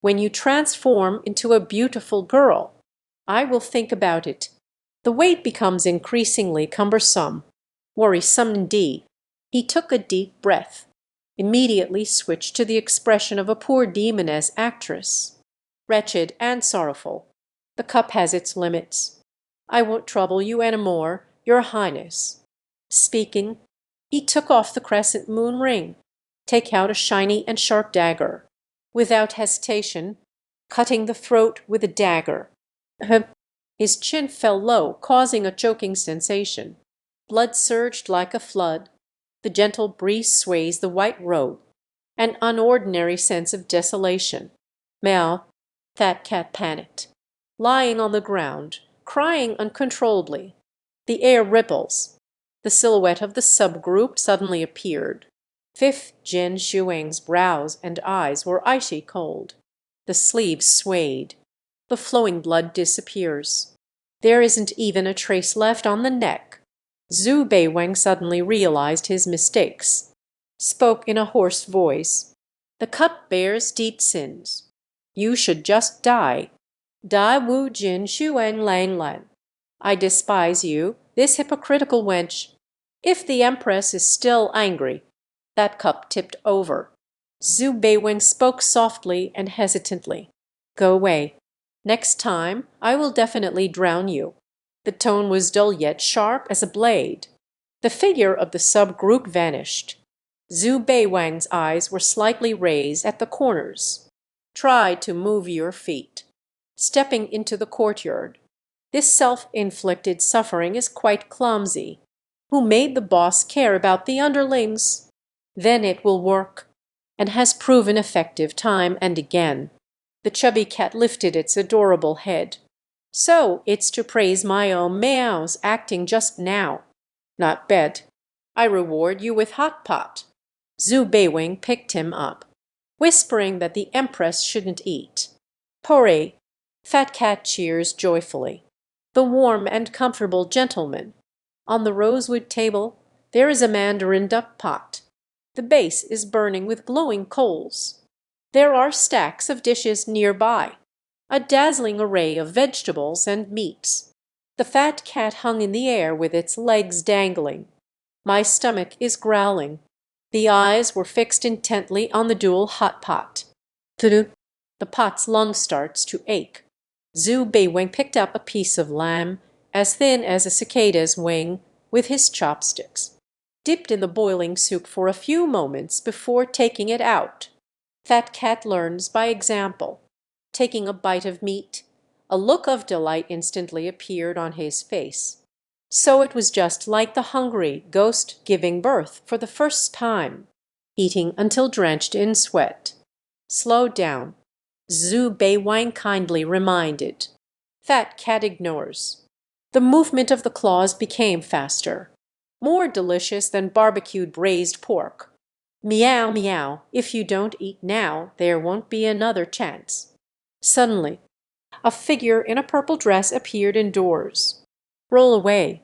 When you transform into a beautiful girl, I will think about it. The weight becomes increasingly cumbersome. Worrisome indeed. He took a deep breath. immediately switched to the expression of a poor demoness actress. Wretched and sorrowful. The cup has its limits. I won't trouble you any more, your highness. Speaking, he took off the crescent moon ring, take out a shiny and sharp dagger. Without hesitation, cutting the throat with a dagger. His chin fell low, causing a choking sensation. Blood surged like a flood. The gentle breeze sways the white robe. An unordinary sense of desolation. Meow. That cat panicked. Lying on the ground, crying uncontrollably. The air ripples. The silhouette of the subgroup suddenly appeared. Fifth Jin Shuang's brows and eyes were icy cold. The sleeves swayed. The flowing blood disappears. There isn't even a trace left on the neck. Zhu Beiwang suddenly realized his mistakes. Spoke in a hoarse voice. The cup bears deep sins. You should just die. Dai Wu Jin Shuang Lang Lan. I despise you, this hypocritical wench. If the Empress is still angry, that cup tipped over. Zhu Beiwang spoke softly and hesitantly. Go away. Next time I will definitely drown you. The tone was dull yet sharp as a blade. The figure of the subgroup vanished. Zhu Beiwang's eyes were slightly raised at the corners. Try to move your feet. Stepping into the courtyard. This self-inflicted suffering is quite clumsy. Who made the boss care about the underlings? Then it will work, and has proven effective time and again. The chubby cat lifted its adorable head. So it's to praise my own meows acting just now. Not bad. I reward you with hot pot. Zhu Beiwang picked him up, whispering that the Empress shouldn't eat. Porree. Fat cat cheers joyfully. The warm and comfortable gentleman. On the rosewood table there is a mandarin duck pot. The base is burning with glowing coals. There are stacks of dishes nearby, a dazzling array of vegetables and meats. The fat cat hung in the air with its legs dangling. My stomach is growling. The eyes were fixed intently on the dual hot pot. The pot's lung starts to ache. Zhu Beiwang picked up a piece of lamb, as thin as a cicada's wing, with his chopsticks. Dipped in the boiling soup for a few moments before taking it out. Fat cat learns by example. Taking a bite of meat, a look of delight instantly appeared on his face. So it was just like the hungry ghost giving birth for the first time, eating until drenched in sweat. Slow down, Zhu Beiwang kindly reminded. Fat cat ignores. The movement of the claws became faster. More delicious than barbecued braised pork. Meow, meow. If you don't eat now, there won't be another chance. Suddenly, a figure in a purple dress appeared indoors. Roll away.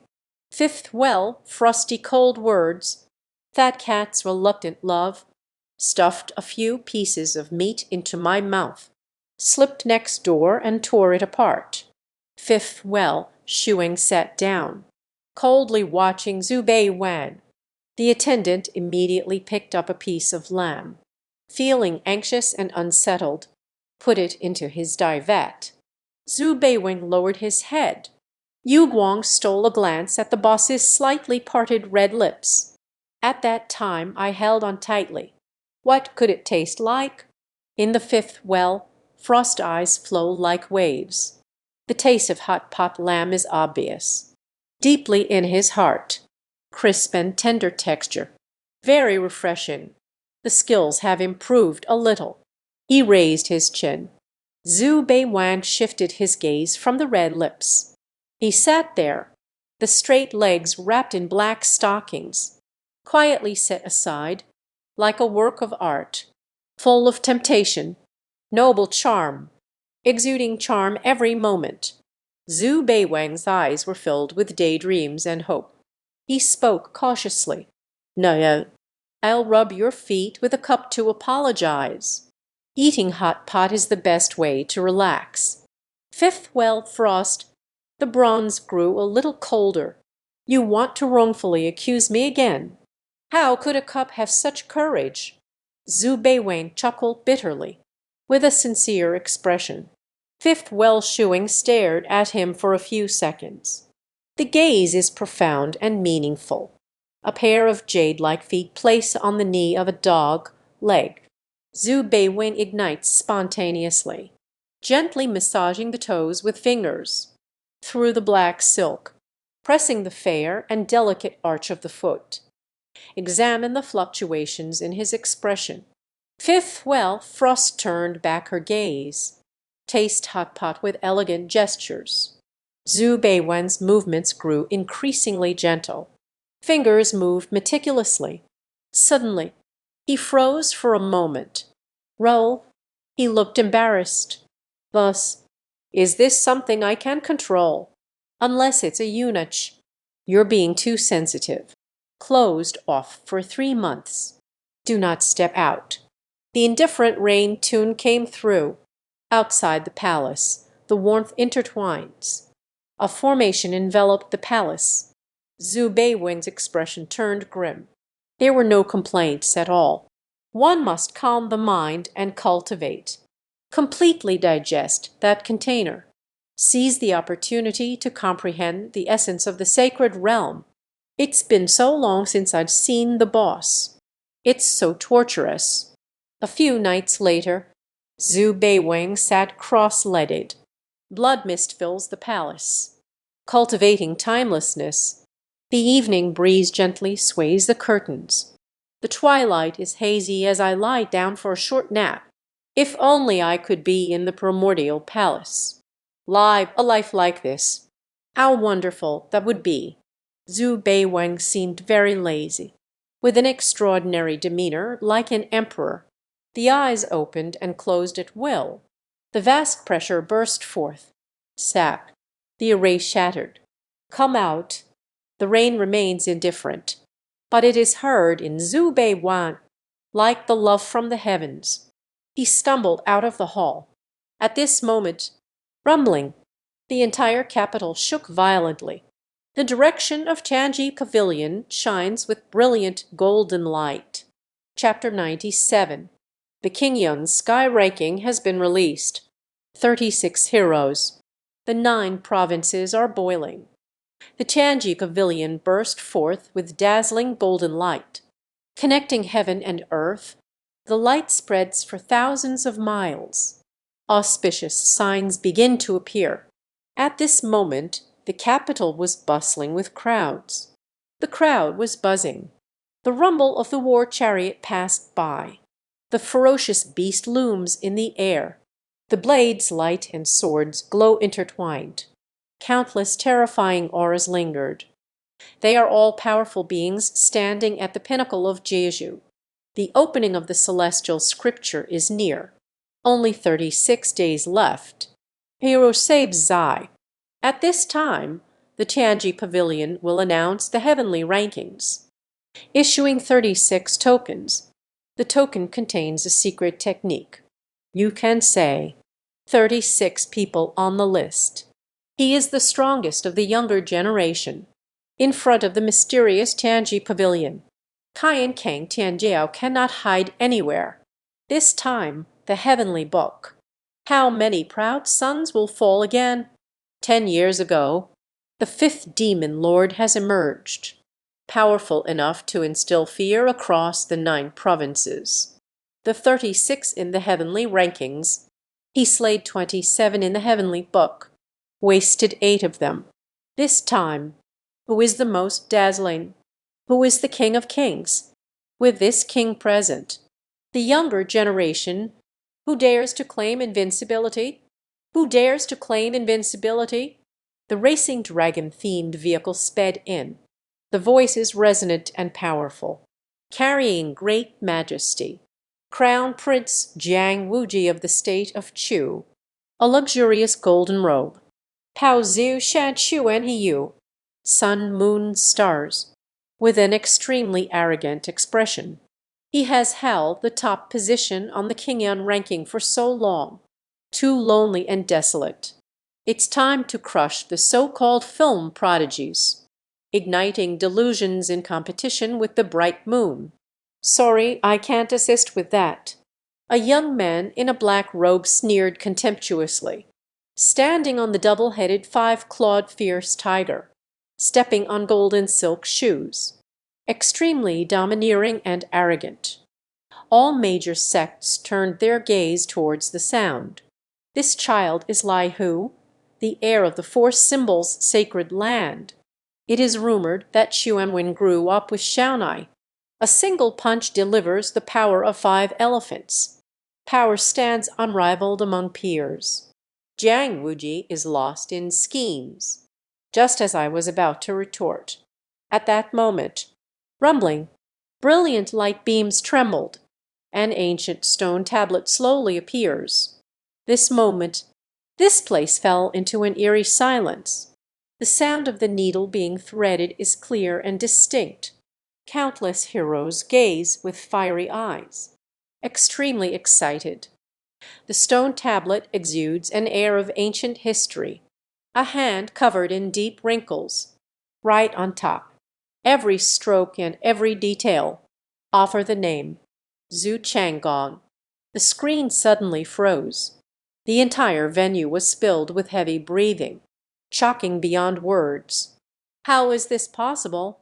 Fifth well, frosty cold words. Fat cat's reluctant love. Stuffed a few pieces of meat into my mouth. Slipped next door and tore it apart. Fifth well, Shuang sat down, coldly watching Zhu Beiwang. The attendant immediately picked up a piece of lamb. Feeling anxious and unsettled, put it into his dye vat. Zhu Beiwang lowered his head. Yu Guang stole a glance at the boss's slightly parted red lips. At that time I held on tightly. What could it taste like? In the fifth well, frost eyes flow like waves. The taste of hot pot lamb is obvious. Deeply in his heart. Crisp and tender texture. Very refreshing. The skills have improved a little. He raised his chin. Zhu Beiwang shifted his gaze from the red lips. He sat there, the straight legs wrapped in black stockings, quietly set aside, like a work of art, full of temptation, noble charm, exuding charm every moment. Zhu Beiwang's eyes were filled with daydreams and hope. He spoke cautiously. No, I'll rub your feet with a cup to apologize. Eating hot pot is the best way to relax. Fifth well, frost. The bronze grew a little colder. You want to wrongfully accuse me again. How could a cup have such courage? Zhu Beiwen chuckled bitterly, with a sincere expression. Fifth well-shoeing stared at him for a few seconds. The gaze is profound and meaningful. A pair of jade-like feet place on the knee of a dog leg. Zhu Beiwen ignites spontaneously, gently massaging the toes with fingers through the black silk, pressing the fair and delicate arch of the foot. Examine the fluctuations in his expression. Fifth well Frost turned back her gaze. Taste hot pot with elegant gestures. Zhu Beiwen's movements grew increasingly gentle. Fingers moved meticulously. Suddenly, he froze for a moment. Roll. He looked embarrassed. Thus, is this something I can control? Unless it's a eunuch. You're being too sensitive. Closed off for 3 months. Do not step out. The indifferent rain tune came through. Outside the palace, the warmth intertwines. A formation enveloped the palace. Zhu Beiwen's expression turned grim. There were no complaints at all. One must calm the mind and cultivate. Completely digest that container. Seize the opportunity to comprehend the essence of the sacred realm. It's been so long since I'd seen the boss. It's so torturous. A few nights later, Zhu Beiwen sat cross-legged. Blood mist fills the palace. Cultivating timelessness, the evening breeze gently sways the curtains. The twilight is hazy as I lie down for a short nap. If only I could be in the primordial palace. Live a life like this. How wonderful that would be. Zhu Beiwen seemed very lazy, with an extraordinary demeanor like an emperor. The eyes opened and closed at will. The vast pressure burst forth. Sap. The array shattered. Come out. The rain remains indifferent, but it is heard in Zhu Beiwen like the love from the heavens. He stumbled out of the hall. At this moment, rumbling, the entire capital shook violently. The direction of Tianji Pavilion shines with brilliant golden light. Chapter 97. The Qingyun's sky ranking has been released. 36 heroes. The 9 provinces are boiling. The Tianji Pavilion burst forth with dazzling golden light. Connecting heaven and earth, the light spreads for thousands of miles. Auspicious signs begin to appear. At this moment, the capital was bustling with crowds. The crowd was buzzing. The rumble of the war chariot passed by. The ferocious beast looms in the air. The blades, light and swords, glow intertwined. Countless terrifying auras lingered. They are all powerful beings standing at the pinnacle of Jeju. The opening of the celestial scripture is near. Only 36 days left. Hirosei Zai. At this time, the Tianji Pavilion will announce the heavenly rankings. Issuing 36 tokens. The token contains a secret technique. You can say, 36 people on the list. He is the strongest of the younger generation. In front of the mysterious Tianji Pavilion, Kaiyan Kang Tianjiao cannot hide anywhere. This time, the heavenly book. How many proud sons will fall again? 10 years ago, the 5th demon lord has emerged, powerful enough to instill fear across the 9 provinces. The 36 in the heavenly rankings. He slayed 27 in the heavenly book, wasted 8 of them. This time, who is the most dazzling? Who is the king of kings? With this king present, the younger generation, who dares to claim invincibility? Who dares to claim invincibility? The racing dragon-themed vehicle sped in, the voices resonant and powerful, carrying great majesty. Crown Prince Jiang Wuji of the state of Chu, a luxurious golden robe. Pao Ziu Shan Chuan Hiyu, sun, moon, stars, with an extremely arrogant expression. He has held the top position on the Qingyun ranking for so long, too lonely and desolate. It's time to crush the so-called film prodigies, igniting delusions in competition with the bright moon. Sorry, I can't assist with that. A young man in a black robe sneered contemptuously, standing on the double-headed five-clawed fierce tiger, stepping on golden silk shoes, extremely domineering and arrogant. All major sects turned their gaze towards the sound. This child is Lai Hu, the heir of the four symbols' sacred land. It is rumored that Xuanwen grew up with Shaonai. A single punch delivers the power of 5 elephants. Power stands unrivaled among peers. Jiang Wuji is lost in schemes. Just as I was about to retort. At that moment, rumbling, brilliant light beams trembled. An ancient stone tablet slowly appears. This moment, this place fell into an eerie silence. The sound of the needle being threaded is clear and distinct. Countless heroes gaze with fiery eyes, extremely excited. The stone tablet exudes an air of ancient history. A hand covered in deep wrinkles. Right on top, every stroke and every detail offer the name Zhu Changgong. The screen suddenly froze. The entire venue was filled with heavy breathing, shocking beyond words. How is this possible?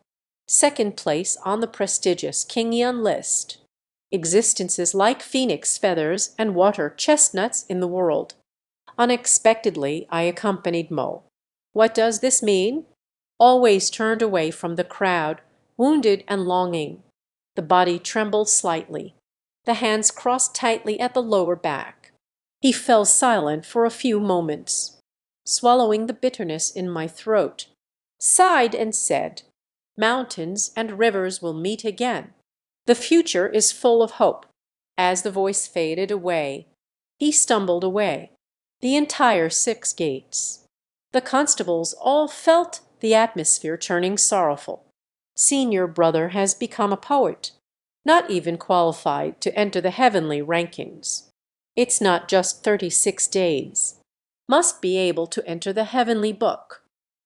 Second place on the prestigious Kingian list. Existences like phoenix feathers and water chestnuts in the world. Unexpectedly, I accompanied Mo. What does this mean? Always turned away from the crowd, wounded and longing. The body trembled slightly. The hands crossed tightly at the lower back. He fell silent for a few moments, swallowing the bitterness in my throat, sighed and said, "Mountains and rivers will meet again. The future is full of hope." As the voice faded away, he stumbled away. The entire 6 gates. The constables all felt the atmosphere turning sorrowful. Senior brother has become a poet, not even qualified to enter the heavenly rankings. It's not just 36 days. Must be able to enter the heavenly book.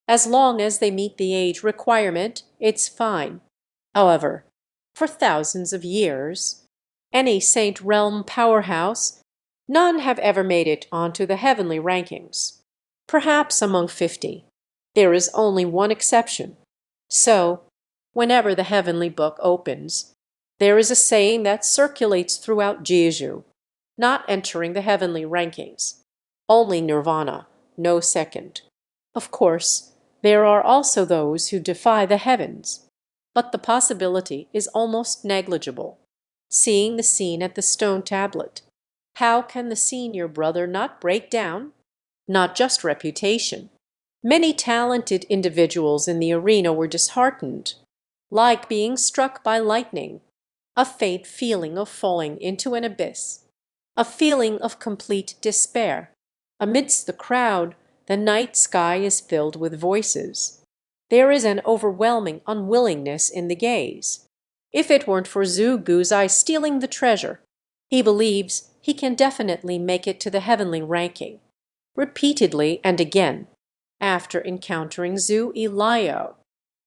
As long as they meet the age requirement, it's fine. However, for thousands of years, any Saint Realm powerhouse, none have ever made it onto the heavenly rankings. Perhaps among 50. There is only one exception. So, whenever the heavenly book opens, there is a saying that circulates throughout Jeju: not entering the heavenly rankings. Only nirvana, no second. Of course, there are also those who defy the heavens, but the possibility is almost negligible. Seeing the scene at the stone tablet, how can the senior brother not break down? Not just reputation. Many talented individuals in the arena were disheartened, like being struck by lightning, a faint feeling of falling into an abyss, a feeling of complete despair. Amidst the crowd, the night sky is filled with voices. There is an overwhelming unwillingness in the gaze. If it weren't for Zhu Guzai stealing the treasure, he believes he can definitely make it to the heavenly ranking. Repeatedly and again, after encountering Zhu Ilio.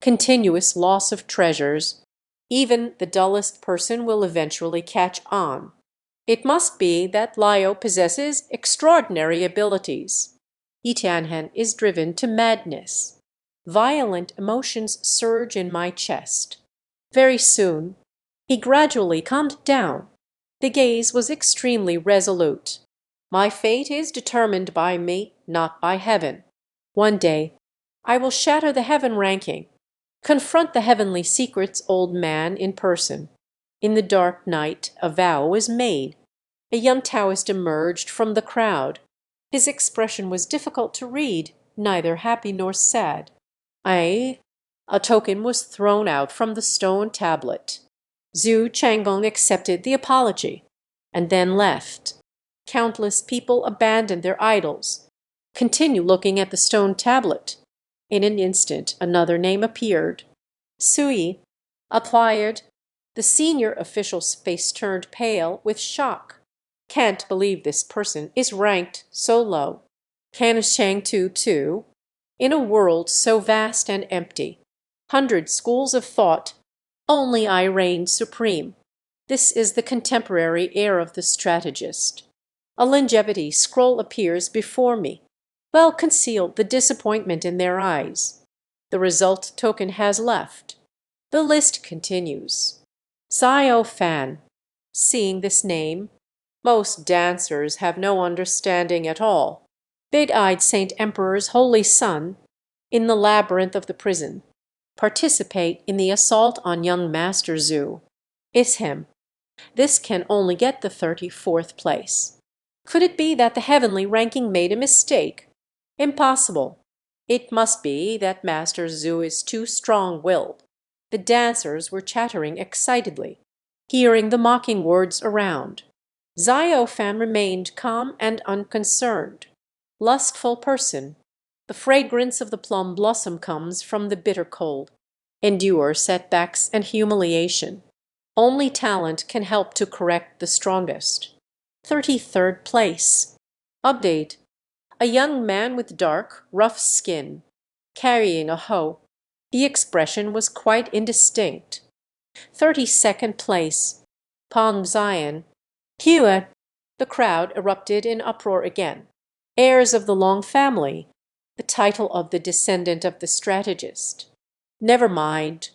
Continuous loss of treasures. Even the dullest person will eventually catch on. It must be that Lio possesses extraordinary abilities. Itianhen is driven to madness. Violent emotions surge in my chest. Very soon, he gradually calmed down. The gaze was extremely resolute. My fate is determined by me, not by heaven. One day, I will shatter the heaven ranking, confront the heavenly secrets old man in person. In the dark night, a vow was made. A young Taoist emerged from the crowd. His expression was difficult to read, neither happy nor sad. A token was thrown out from the stone tablet. Zhu Changgong accepted the apology, and then left. Countless people abandoned their idols. Continue looking at the stone tablet. In an instant, another name appeared. Sui applied. The senior official's face turned pale with shock. Can't believe this person is ranked so low. Can Shang Tu too? In a world so vast and empty, 100 schools of thought, only I reign supreme. This is the contemporary air of the strategist. A longevity scroll appears before me, well concealed the disappointment in their eyes. The result token has left. The list continues. Xiao Fan. Seeing this name, most dancers have no understanding at all. Big-eyed Saint Emperor's holy son, in the labyrinth of the prison, participate in the assault on young Master Zhu. Is him. This can only get the 34th place. Could it be that the heavenly ranking made a mistake? Impossible. It must be that Master Zhu is too strong-willed. The dancers were chattering excitedly, hearing the mocking words around. Xiao Fan remained calm and unconcerned. Lustful person. The fragrance of the plum blossom comes from the bitter cold. Endure setbacks and humiliation. Only talent can help to correct the strongest. 33rd place. Update. A young man with dark, rough skin, carrying a hoe. The expression was quite indistinct. 32nd place. Palm Zion. Hua. The crowd erupted in uproar again. Heirs of the Long family, the title of the descendant of the strategist. Never mind.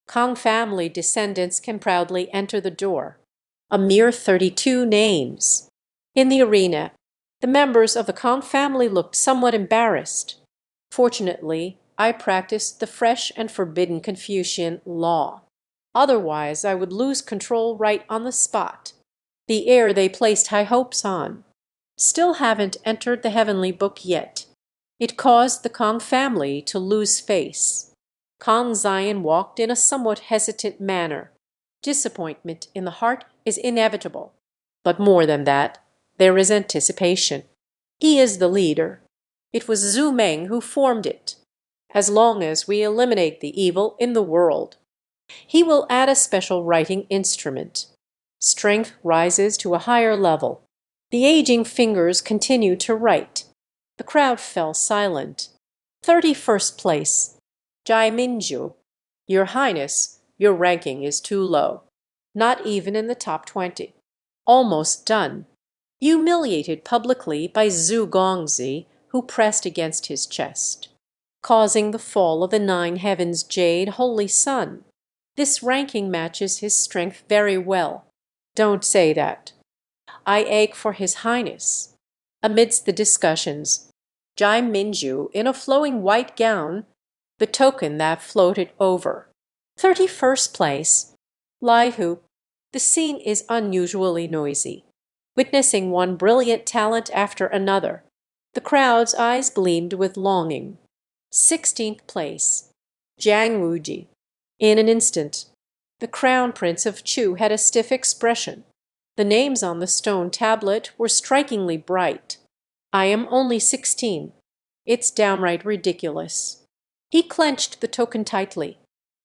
Kang family descendants can proudly enter the door. A mere 32 names. In the arena, the members of the Kang family looked somewhat embarrassed. Fortunately, I practiced the fresh and forbidden Confucian law. Otherwise, I would lose control right on the spot. The heir they placed high hopes on. Still haven't entered the heavenly book yet. It caused the Kang family to lose face. Kang Zion walked in a somewhat hesitant manner. Disappointment in the heart is inevitable. But more than that, there is anticipation. He is the leader. It was Zhu Meng who formed it. As long as we eliminate the evil in the world, he will add a special writing instrument. Strength rises to a higher level. The aging fingers continue to write. The crowd fell silent. 31st place. Jai Minju. Your Highness, your ranking is too low. Not even in the top 20. Almost done. Humiliated publicly by Zhu Gongzi, who pressed against his chest, causing the fall of the 9 heavens jade holy sun. This ranking matches his strength very well. Don't say that. I ache for His Highness. Amidst the discussions, Jai Minju in a flowing white gown, the token that floated over. 31st place. Lai Hu. The scene is unusually noisy. Witnessing one brilliant talent after another, the crowd's eyes gleamed with longing. 16th place. Jiang Wuji. In an instant, the crown prince of Chu had a stiff expression. The names on the stone tablet were strikingly bright. I am only 16. It's downright ridiculous. He clenched the token tightly,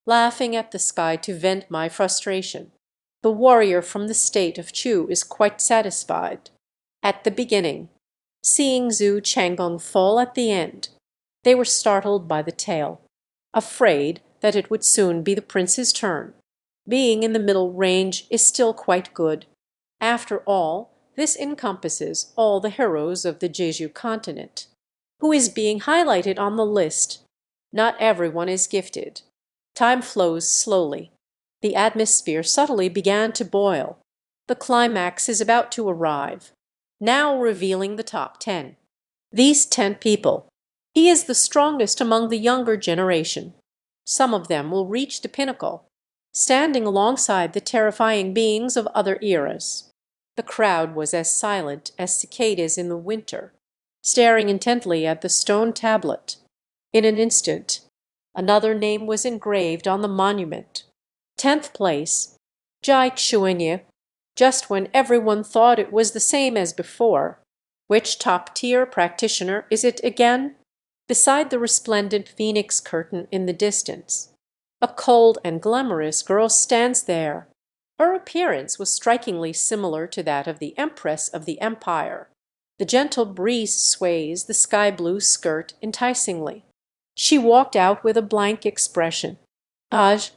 laughing at the sky to vent my frustration. The warrior from the state of Chu is quite satisfied. At the beginning, seeing Zhu Chenggong fall at the end, they were startled by the tale, afraid that it would soon be the prince's turn. Being in the middle range is still quite good. After all, this encompasses all the heroes of the Jeju continent. Who is being highlighted on the list? Not everyone is gifted. Time flows slowly. The atmosphere subtly began to boil. The climax is about to arrive, now revealing the top 10. These 10 people. He is the strongest among the younger generation. Some of them will reach the pinnacle, standing alongside the terrifying beings of other eras. The crowd was as silent as cicadas in the winter, staring intently at the stone tablet. In an instant, another name was engraved on the monument. 10th place, Jai Xuanyi. Just when everyone thought it was the same as before. Which top-tier practitioner is it again? Beside the resplendent phoenix curtain in the distance, a cold and glamorous girl stands there. Her appearance was strikingly similar to that of the Empress of the Empire. The gentle breeze sways the sky-blue skirt enticingly. She walked out with a blank expression. The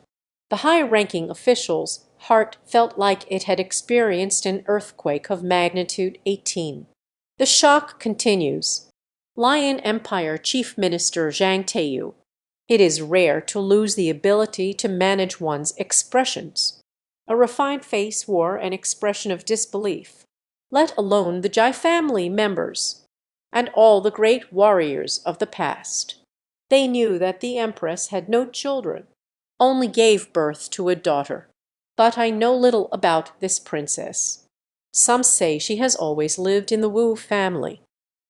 high-ranking officials heart felt like it had experienced an earthquake of magnitude 18. The shock continues. Lion Empire Chief Minister Zhang Teiyu. It is rare to lose the ability to manage one's expressions. A refined face wore an expression of disbelief, let alone the Jai family members and all the great warriors of the past. They knew that the empress had no children, only gave birth to a daughter. But I know little about this princess. Some say she has always lived in the Wu family.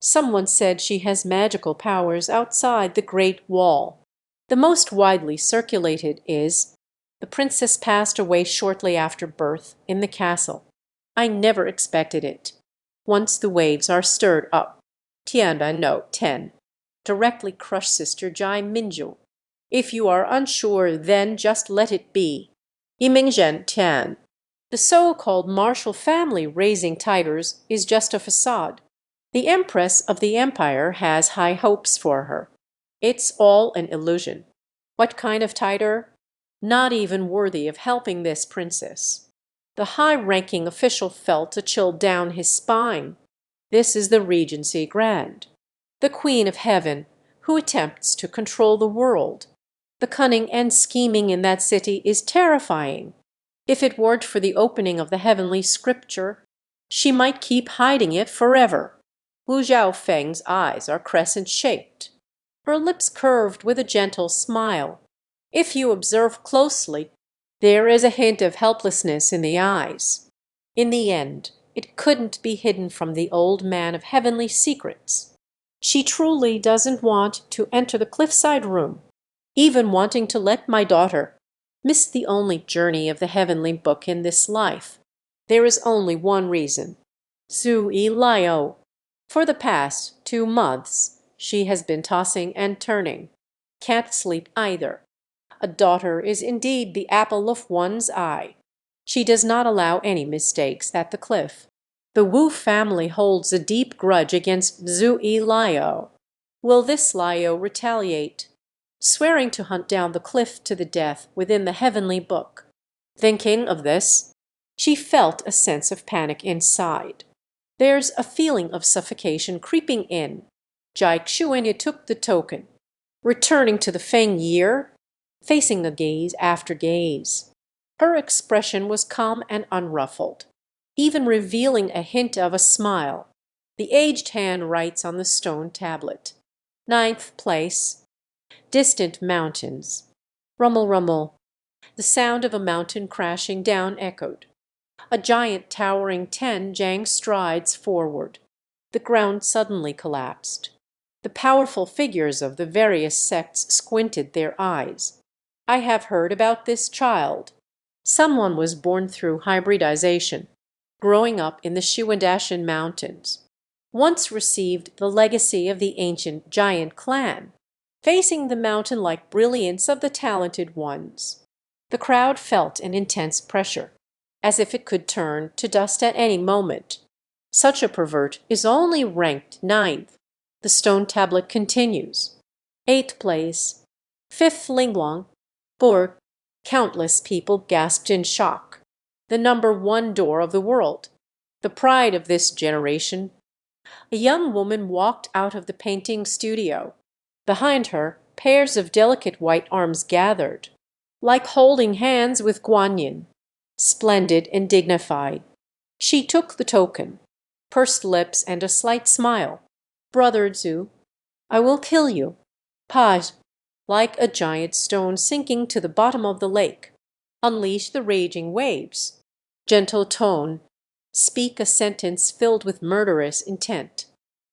Someone said she has magical powers outside the Great Wall. The most widely circulated is, the princess passed away shortly after birth in the castle. I never expected it. Once the waves are stirred up. Tianban Note 10. Directly crush Sister Jai Minju. If you are unsure, then just let it be. Yimingzhen Tian. The so-called martial family raising tigers is just a facade. The empress of the empire has high hopes for her. It's all an illusion. What kind of tiger? Not even worthy of helping this princess. The high-ranking official felt a chill down his spine. This is the Regency Grand, the Queen of Heaven, who attempts to control the world. The cunning and scheming in that city is terrifying. If it weren't for the opening of the heavenly scripture, she might keep hiding it forever. Wu Zhaofeng's eyes are crescent-shaped, her lips curved with a gentle smile. If you observe closely, there is a hint of helplessness in the eyes. In the end, it couldn't be hidden from the old man of heavenly secrets. She truly doesn't want to enter the cliffside room, even wanting to let my daughter miss the only journey of the heavenly book in this life. There is only one reason. Zui Liao. For the past 2 months, she has been tossing and turning. Can't sleep either. A daughter is indeed the apple of one's eye. She does not allow any mistakes at the cliff. The Wu family holds a deep grudge against Zui Liao. Will this Liao retaliate, swearing to hunt down the cliff to the death within the heavenly book? Thinking of this, she felt a sense of panic inside. There's a feeling of suffocation creeping in. Jai Xuanya took the token, returning to the Feng year, facing a gaze after gaze. Her expression was calm and unruffled, even revealing a hint of a smile. The aged hand writes on the stone tablet. 9th place. Distant mountains. Rummel, rummel. The sound of a mountain crashing down echoed. A giant towering 10 Zhang strides forward. The ground suddenly collapsed. The powerful figures of the various sects squinted their eyes. I have heard about this child. Someone was born through hybridization, growing up in the Shiwandashan Mountains. Once received the legacy of the ancient giant clan, facing the mountain-like brilliance of the talented ones. The crowd felt an intense pressure, as if it could turn to dust at any moment. Such a pervert is only ranked 9th. The stone tablet continues. 8th place. 5th Linglong. Borg. Countless people gasped in shock. The number 1 door of the world. The pride of this generation. A young woman walked out of the painting studio. Behind her, pairs of delicate white arms gathered, like holding hands with Guanyin. Splendid and dignified. She took the token, pursed lips and a slight smile. Brother Zhu, I will kill you. Page, like a giant stone sinking to the bottom of the lake. Unleash the raging waves. Gentle tone. Speak a sentence filled with murderous intent.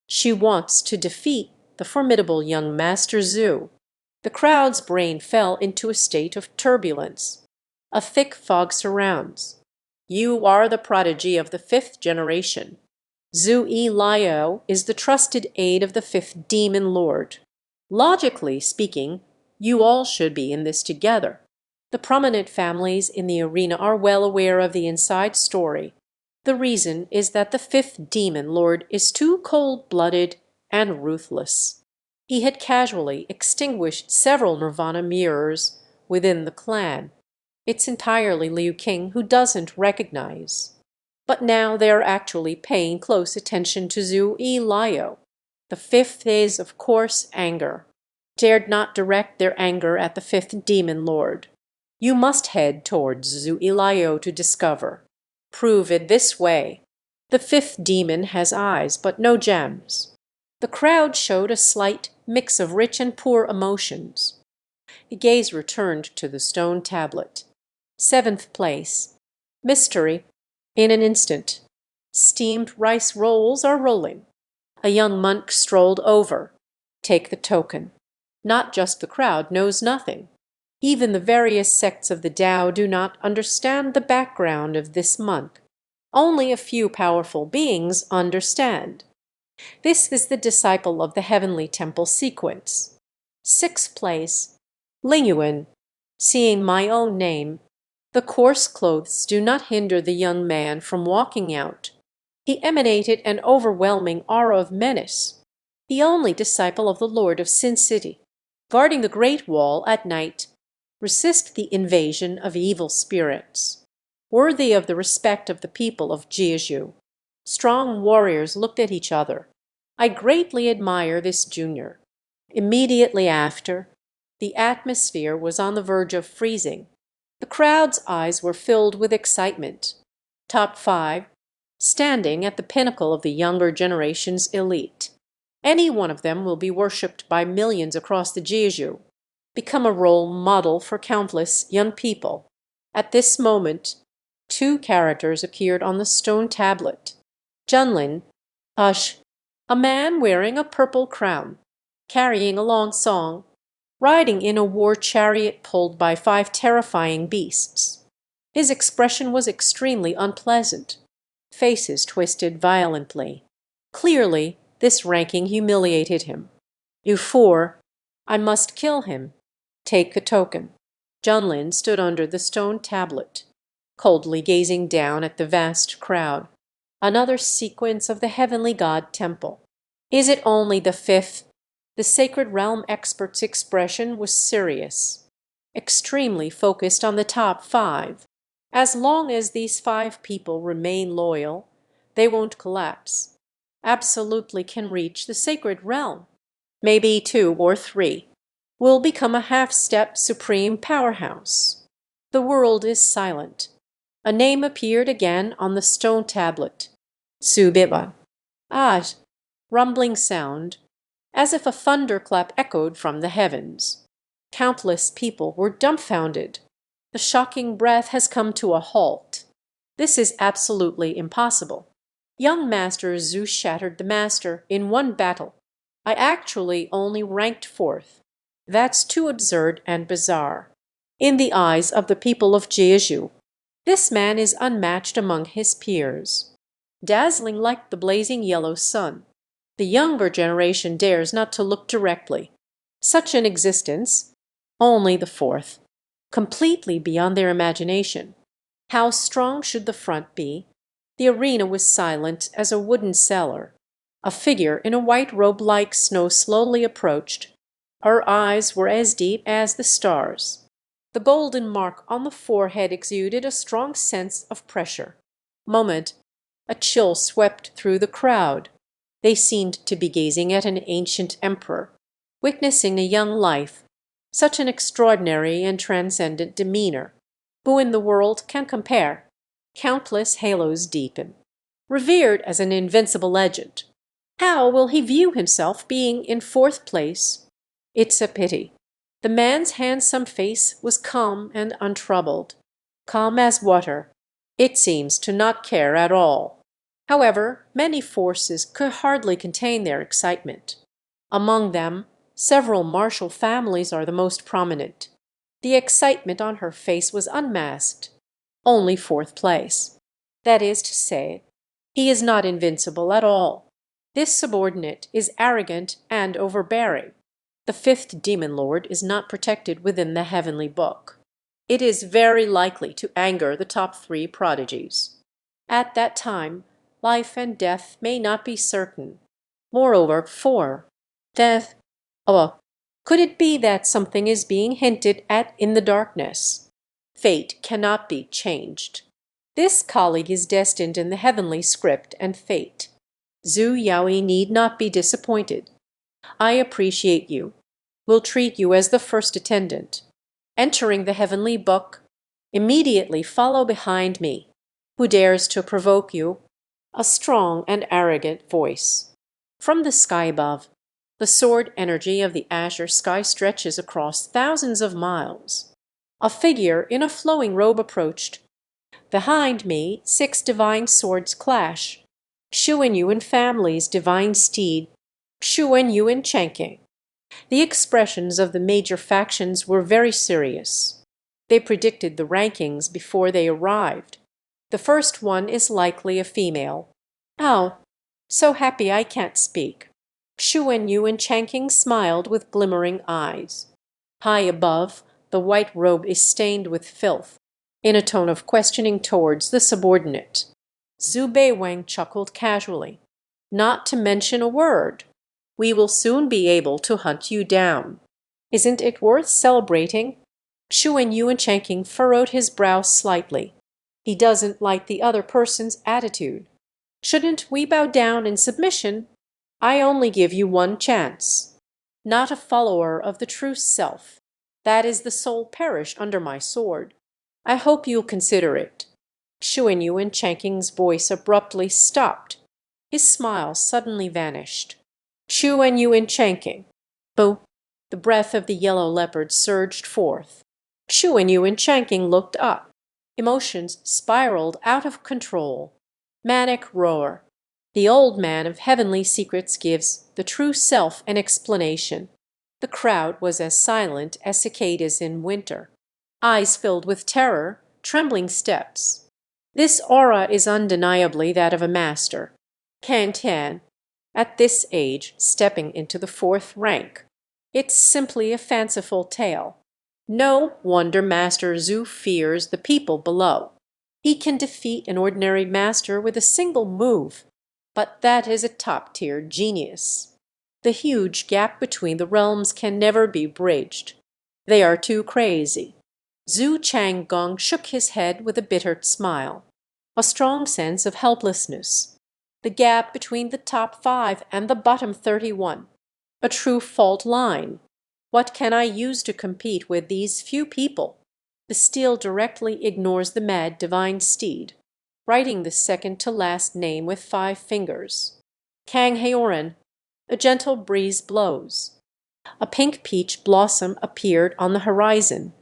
She wants to defeat the formidable young Master Zhu. The crowd's brain fell into a state of turbulence. A thick fog surrounds. You are the prodigy of the 5th generation. Zui Liao is the trusted aide of the 5th demon lord. Logically speaking, you all should be in this together. The prominent families in the arena are well aware of the inside story. The reason is that the 5th demon lord is too cold-blooded and ruthless. He had casually extinguished several nirvana mirrors within the clan. It's entirely Liu King who doesn't recognize. But now they are actually paying close attention to Zhu Yi Liao. The fifth is, of course, anger. Dared not direct their anger at the fifth demon lord. You must head towards Zhu Yi Liao to discover. Prove it this way. The fifth demon has eyes, but no gems. The crowd showed a slight mix of rich and poor emotions. The gaze returned to the stone tablet. Seventh place. Mystery. In an instant. Steamed rice rolls are rolling. A young monk strolled over. Take the token. Not just the crowd knows nothing. Even the various sects of the Tao do not understand the background of this monk. Only a few powerful beings understand. This is the disciple of the heavenly temple sequence. Sixth place. Ling Yuan. Seeing my own name. The coarse clothes do not hinder the young man from walking out. He emanated an overwhelming aura of menace. The only disciple of the Lord of Sin City. Guarding the Great Wall at night. Resist the invasion of evil spirits. Worthy of the respect of the people of Jeju. Strong warriors looked at each other. I greatly admire this junior. Immediately after, the atmosphere was on the verge of freezing. The crowd's eyes were filled with excitement. Top 5, standing at the pinnacle of the younger generation's elite. Any one of them will be worshipped by millions across the Jeju, become a role model for countless young people. At this moment, two characters appeared on the stone tablet. Junlin, Ush, a man wearing a purple crown, carrying a long song, riding in a war chariot pulled by 5 terrifying beasts. His expression was extremely unpleasant. Faces twisted violently. Clearly, this ranking humiliated him. You 4, I must kill him. Take the token. Junlin stood under the stone tablet, coldly gazing down at the vast crowd. Another sequence of the heavenly god temple. Is it only the fifth? The sacred realm expert's expression was serious, extremely focused on the top 5. As long as these 5 people remain loyal, they won't collapse. Absolutely can reach the sacred realm. Maybe 2 or 3 will become a half-step supreme powerhouse. The world is silent. A name appeared again on the stone tablet. Subiba. Ah, rumbling sound, as if a thunderclap echoed from the heavens. Countless people were dumbfounded. The shocking breath has come to a halt. This is absolutely impossible. Young Master Zhu shattered the master in one battle. I actually only ranked 4th. That's too absurd and bizarre. In the eyes of the people of Jeju, this man is unmatched among his peers. Dazzling like the blazing yellow sun. The younger generation dares not to look directly. Such an existence, only the 4th, completely beyond their imagination. How strong should the front be? The arena was silent as a wooden cellar. A figure in a white robe like snow slowly approached. Her eyes were as deep as the stars. The golden mark on the forehead exuded a strong sense of pressure. Moment, a chill swept through the crowd. They seemed to be gazing at an ancient emperor, witnessing a young life, such an extraordinary and transcendent demeanor. Who in the world can compare? Countless halos deepen. Revered as an invincible legend. How will he view himself being in 4th place? It's a pity. The man's handsome face was calm and untroubled. Calm as water. It seems to not care at all. However, many forces could hardly contain their excitement. Among them, several martial families are the most prominent. The excitement on her face was unmasked. Only 4th place. That is to say, he is not invincible at all. This subordinate is arrogant and overbearing. The 5th demon lord is not protected within the heavenly book. It is very likely to anger the top 3 prodigies. At that time, life and death may not be certain. Moreover, 4. Death. Oh, could it be that something is being hinted at in the darkness? Fate cannot be changed. This colleague is destined in the heavenly script and fate. Zhu Yaoi need not be disappointed. I appreciate you. Will treat you as the first attendant. Entering the heavenly book, immediately follow behind me. Who dares to provoke you? A strong and arrogant voice. From the sky above, the sword energy of the azure sky stretches across thousands of miles. A figure in a flowing robe approached. Behind me, 6 divine swords clash. Xu and Yuan family's divine steed, Xu and Yuan Chengqing. The expressions of the major factions were very serious. They predicted the rankings before they arrived. The first one is likely a female. Oh, so happy I can't speak. Xu and Yuan Chengqing smiled with glimmering eyes. High above, the white robe is stained with filth, in a tone of questioning towards the subordinate. Zhu Beiwang chuckled casually. Not to mention a word. We will soon be able to hunt you down. Isn't it worth celebrating? Xu and Yuan Chengqing furrowed his brow slightly. He doesn't like the other person's attitude. Shouldn't we bow down in submission? I only give you one chance. Not a follower of the true self. That is the soul perish under my sword. I hope you'll consider it. Xu and Yuan Chengqing's voice abruptly stopped. His smile suddenly vanished. Xu and Yuan Chengqing. Boo! The breath of the yellow leopard surged forth. Xu and Yuan Chengqing looked up. Emotions spiraled out of control. Manic roar. The old man of heavenly secrets gives the true self an explanation. The crowd was as silent as cicadas in winter. Eyes filled with terror, trembling steps. This aura is undeniably that of a master. Kan Tian, at this age, stepping into the 4th rank. It's simply a fanciful tale. No wonder Master Zhu fears the people below. He can defeat an ordinary master with a single move, but that is a top-tier genius. The huge gap between the realms can never be bridged. They are too crazy. Zhu Changgong shook his head with a bitter smile. A strong sense of helplessness. The gap between the top 5 and the bottom 31. A true fault line. What can I use to compete with these few people? The steel directly ignores the mad divine steed, writing the second to last name with 5 fingers. Kang Haoran. A gentle breeze blows. A pink peach blossom appeared on the horizon.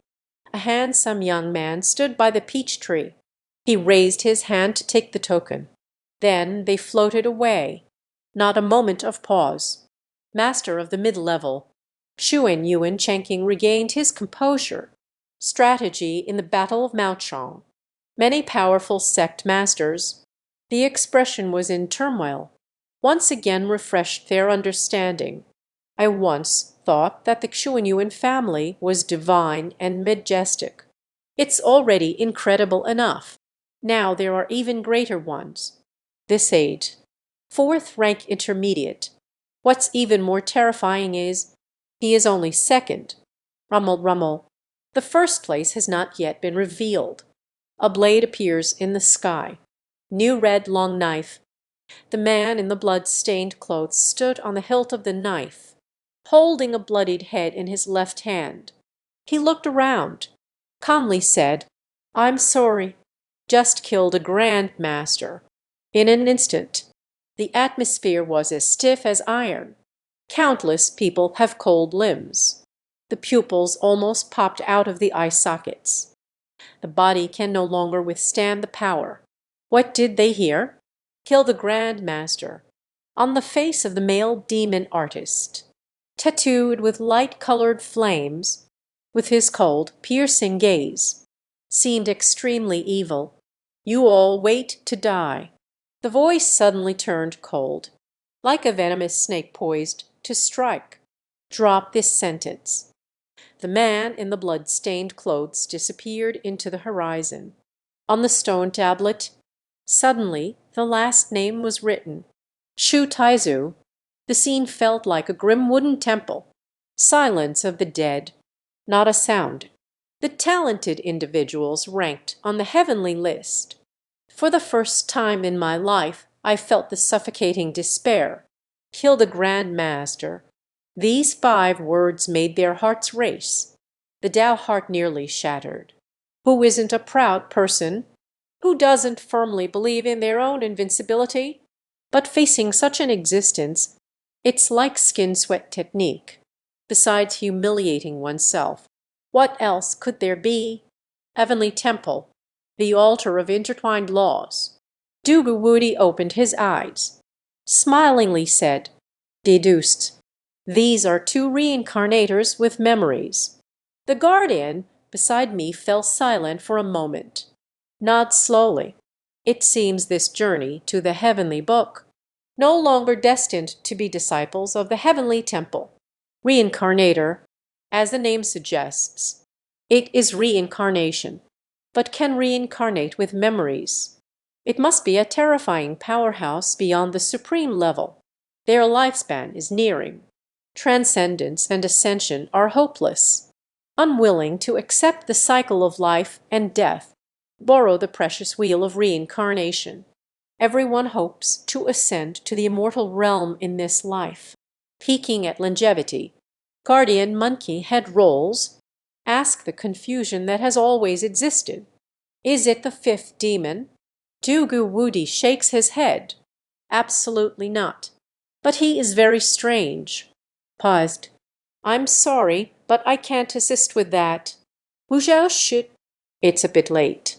A handsome young man stood by the peach tree. He raised his hand to take the token. Then they floated away. Not a moment of pause. Master of the mid-level, Xu and Yuan Chengqing regained his composure. Strategy in the Battle of Maochong. Many powerful sect masters. The expression was in turmoil. Once again refreshed their understanding. I once thought that the Xu and Yuan family was divine and majestic. It's already incredible enough. Now there are even greater ones. This age. 4th rank intermediate. What's even more terrifying is, he is only 2nd. Rummel, rummel. The first place has not yet been revealed. A blade appears in the sky. New red long knife. The man in the blood-stained clothes stood on the hilt of the knife, holding a bloodied head in his left hand. He looked around, calmly said, I'm sorry. Just killed a Grand Master. In an instant, the atmosphere was as stiff as iron. Countless people have cold limbs. The pupils almost popped out of the eye sockets. The body can no longer withstand the power. What did they hear? Kill the Grand Master. On the face of the male demon artist, tattooed with light-colored flames, with his cold, piercing gaze, seemed extremely evil. You all wait to die. The voice suddenly turned cold, like a venomous snake poised to strike. Drop this sentence. The man in the blood-stained clothes disappeared into the horizon. On the stone tablet, suddenly the last name was written. Shu Taizu. The scene felt like a grim wooden temple. Silence of the dead. Not a sound. The talented individuals ranked on the heavenly list. For the first time in my life I felt the suffocating despair. Kill the Grand Master. These 5 words made their hearts race. The Tao heart nearly shattered. Who isn't a proud person? Who doesn't firmly believe in their own invincibility? But facing such an existence, it's like skin-sweat technique. Besides humiliating oneself, what else could there be? Heavenly temple, the altar of intertwined laws. Dugu Wudi opened his eyes, smilingly said, "Deduced. These are 2 reincarnators with memories." The guardian beside me fell silent for a moment. Nod slowly. It seems this journey to the heavenly book, no longer destined to be disciples of the heavenly temple. Reincarnator, as the name suggests, it is reincarnation, but can reincarnate with memories. It must be a terrifying powerhouse beyond the supreme level. Their lifespan is nearing. Transcendence and ascension are hopeless. Unwilling to accept the cycle of life and death, borrow the precious wheel of reincarnation. Everyone hopes to ascend to the immortal realm in this life. Peeking at longevity, guardian monkey head rolls. Ask the confusion that has always existed. Is it the 5th demon? Dugu Wudi shakes his head. Absolutely not. But he is very strange. Paused. I'm sorry, but I can't assist with that. Wu Zhao Shit. It's a bit late.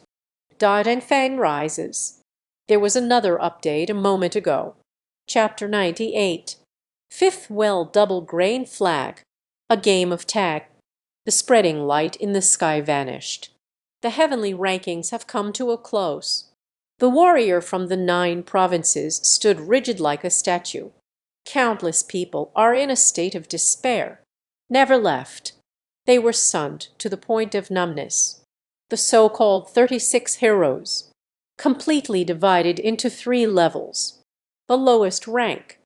Da Feng rises. There was another update a moment ago. Chapter 98. 5th well double grain flag. A game of tag. The spreading light in the sky vanished. The heavenly rankings have come to a close. The warrior from the 9 provinces stood rigid like a statue. Countless people are in a state of despair. Never left. They were stunned to the point of numbness. The so-called 36 heroes, completely divided into 3 levels. The lowest rank,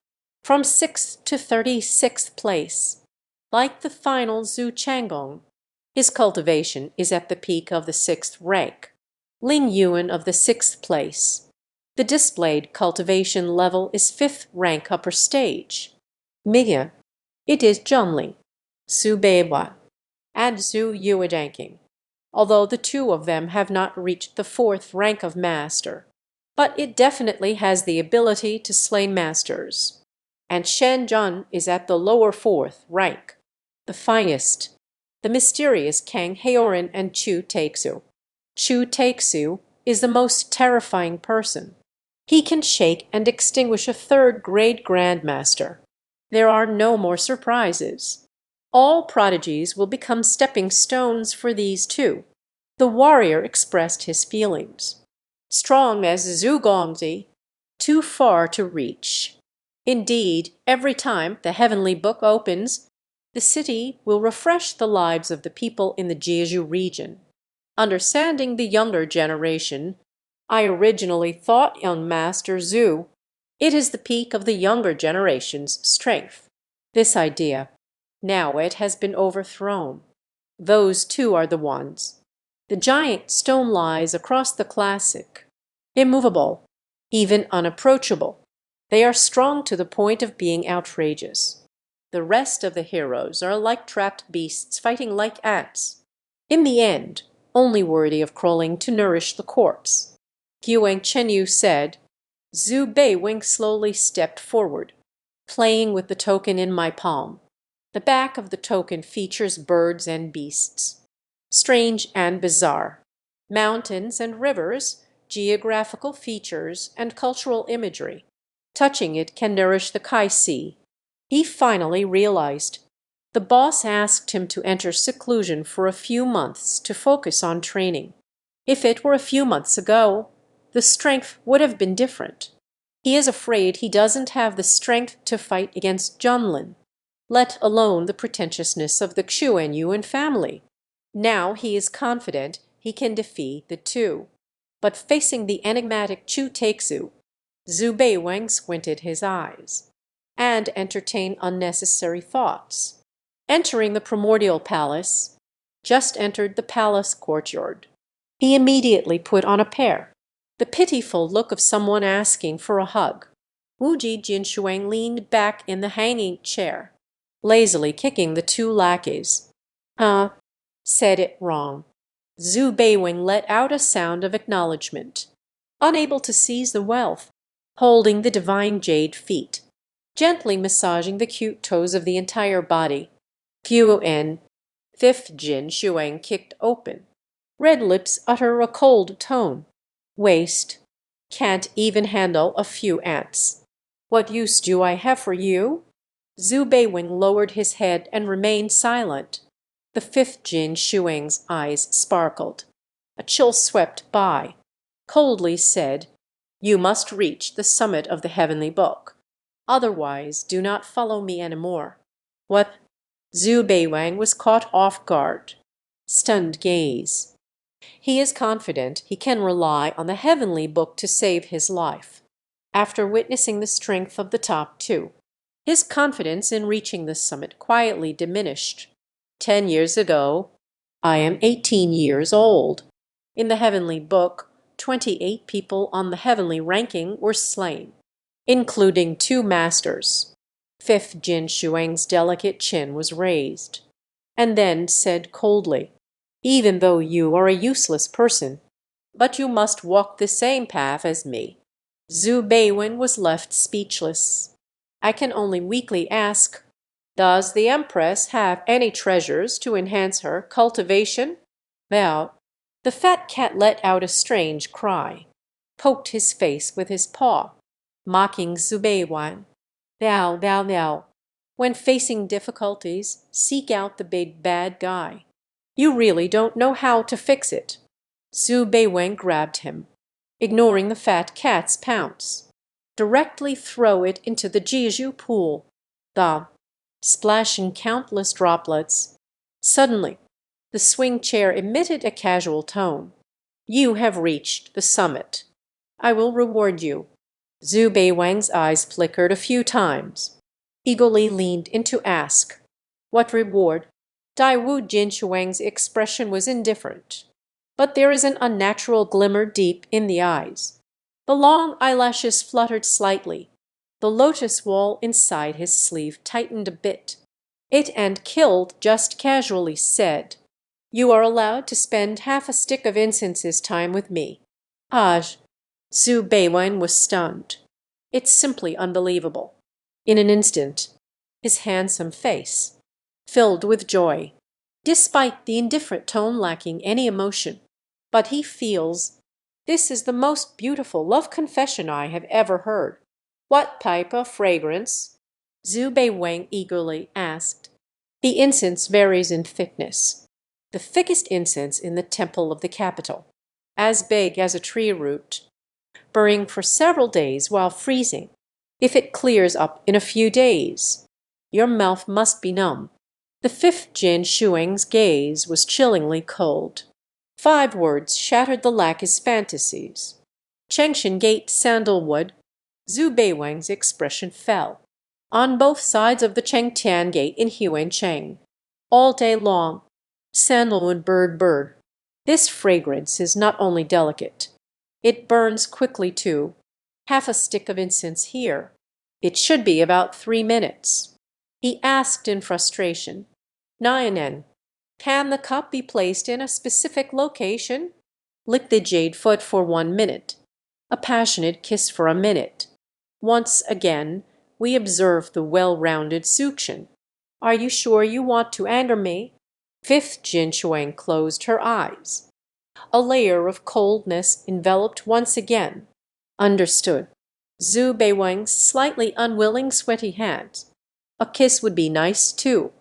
from 6th to 36th place. Like the final Zhu Changgong, his cultivation is at the peak of the 6th rank. Ling Yuan of the 6th place. The displayed cultivation level is 5th rank upper stage. Mia, it is Zhongling, Su Beiwa, and Zhu Yuedanking, although the 2 of them have not reached the 4th rank of master. But it definitely has the ability to slay masters. And Shen Zhun is at the lower 4th rank. The finest, the mysterious Kang Heorin and Chu Taixu. Chu Taixu is the most terrifying person. He can shake and extinguish a 3rd-grade grandmaster. There are no more surprises. All prodigies will become stepping stones for these 2. The warrior expressed his feelings. Strong as Zhu Gongzi, too far to reach. Indeed, every time the heavenly book opens, the city will refresh the lives of the people in the Jeju region. Understanding the younger generation, I originally thought young Master Zhu. It is the peak of the younger generation's strength. This idea, now it has been overthrown. Those 2 are the ones. The giant stone lies across the classic. Immovable, even unapproachable. They are strong to the point of being outrageous. The rest of the heroes are like trapped beasts fighting like ants. In the end, only worthy of crawling to nourish the corpse. Guang Chenyu said. Zhu Beiwing slowly stepped forward, playing with the token in my palm. The back of the token features birds and beasts. Strange and bizarre. Mountains and rivers, geographical features, and cultural imagery. Touching it can nourish the Kai Si. He finally realized. The boss asked him to enter seclusion for a few months to focus on training. If it were a few months ago, the strength would have been different. He is afraid he doesn't have the strength to fight against Junlin, let alone the pretentiousness of the Xuan Yuan family. Now he is confident he can defeat the 2. But facing the enigmatic Chu Taixu, Zhu Beiwang squinted his eyes and entertained unnecessary thoughts. Entering the primordial palace, just entered the palace courtyard. He immediately put on a pair, the pitiful look of someone asking for a hug. Wu Jinshuang leaned back in the hanging chair, lazily kicking the two lackeys. Said it wrong. Zhu Beiwing let out a sound of acknowledgement, unable to seize the wealth, holding the divine jade feet, gently massaging the cute toes of the entire body. Fu En, fifth Jin Shuang kicked open. Red lips utter a cold tone. Waste. Can't even handle a few ants. What use do I have for you? Zhu Beiwing lowered his head and remained silent. The fifth Jin Shuang's eyes sparkled. A chill swept by. Coldly said, "You must reach the summit of the heavenly book. Otherwise, do not follow me any more." What? Zhu Beiwang was caught off guard. Stunned gaze. He is confident he can rely on the heavenly book to save his life. After witnessing the strength of the top two, his confidence in reaching the summit quietly diminished. 10 years ago, I am 18 years old. In the heavenly book, 28 people on the heavenly ranking were slain, including 2 masters. Fifth Jin Shuang's delicate chin was raised, and then said coldly, "Even though you are a useless person, but you must walk the same path as me." Zhu Beiwen was left speechless. I can only weakly ask, does the Empress have any treasures to enhance her cultivation? Well, the fat cat let out a strange cry, poked his face with his paw, mocking Zhu Beiwen. Thou. When facing difficulties, seek out the big bad guy. You really don't know how to fix it. Zhu Beiwen grabbed him, ignoring the fat cat's pounce. Directly throw it into the Jeju pool. Splashing countless droplets. Suddenly, the swing chair emitted a casual tone. You have reached the summit. I will reward you. Zhu Beiwang's eyes flickered a few times. Eagerly leaned in to ask, what reward? Daiwu Jinshuang's expression was indifferent, but there is an unnatural glimmer deep in the eyes. The long eyelashes fluttered slightly. The lotus wall inside his sleeve tightened a bit. It and killed just casually said, "You are allowed to spend half a stick of incense's time with me." Aj. Zhu Beiwen was stunned. It's simply unbelievable. In an instant, his handsome face filled with joy, despite the indifferent tone lacking any emotion. But he feels, this is the most beautiful love confession I have ever heard. What type of fragrance? Zhu Beiwang eagerly asked. The incense varies in thickness. The thickest incense in the temple of the capital, as big as a tree root, burning for several days while freezing. If it clears up in a few days, your mouth must be numb. The fifth Jin Shuang's gaze was chillingly cold. 5 words shattered the lackey's fantasies. Chengshin Gate sandalwood. Zhu Beiwang's expression fell. On both sides of the Chengtian Gate in Huancheng, all day long, sandalwood bird. This fragrance is not only delicate, it burns quickly too. Half a stick of incense here. It should be about 3 minutes. He asked in frustration, "Nyanen, can the cup be placed in a specific location?" Lick the jade foot for 1 minute. A passionate kiss for a minute. Once again, we observe the well-rounded Sukshin. Are you sure you want to anger me? Fifth Jin Shuang closed her eyes. A layer of coldness enveloped once again. Understood. Zhu Beiwang's slightly unwilling sweaty hands. A kiss would be nice too.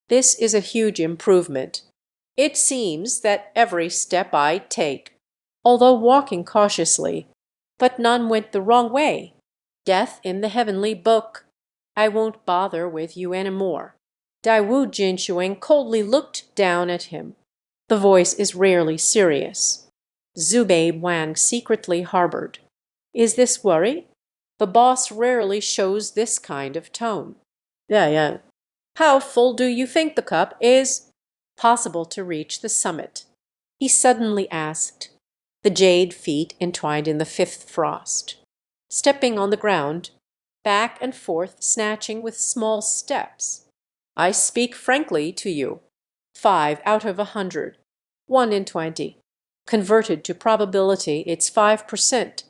This is a huge improvement. It seems that every step I take, although walking cautiously, but none went the wrong way. Death in the heavenly book. I won't bother with you any more. Daiwu Jinshuang coldly looked down at him. The voice is rarely serious. Zhu Beiwang secretly harbored. Is this worry? The boss rarely shows this kind of tone. Yeah. How full do you think the cup is? possible to reach the summit? He suddenly asked, the jade feet entwined in the fifth frost. Stepping on the ground, back and forth snatching with small steps. I speak frankly to you. 5 out of 100. 1 in 20. Converted to probability, it's 5%.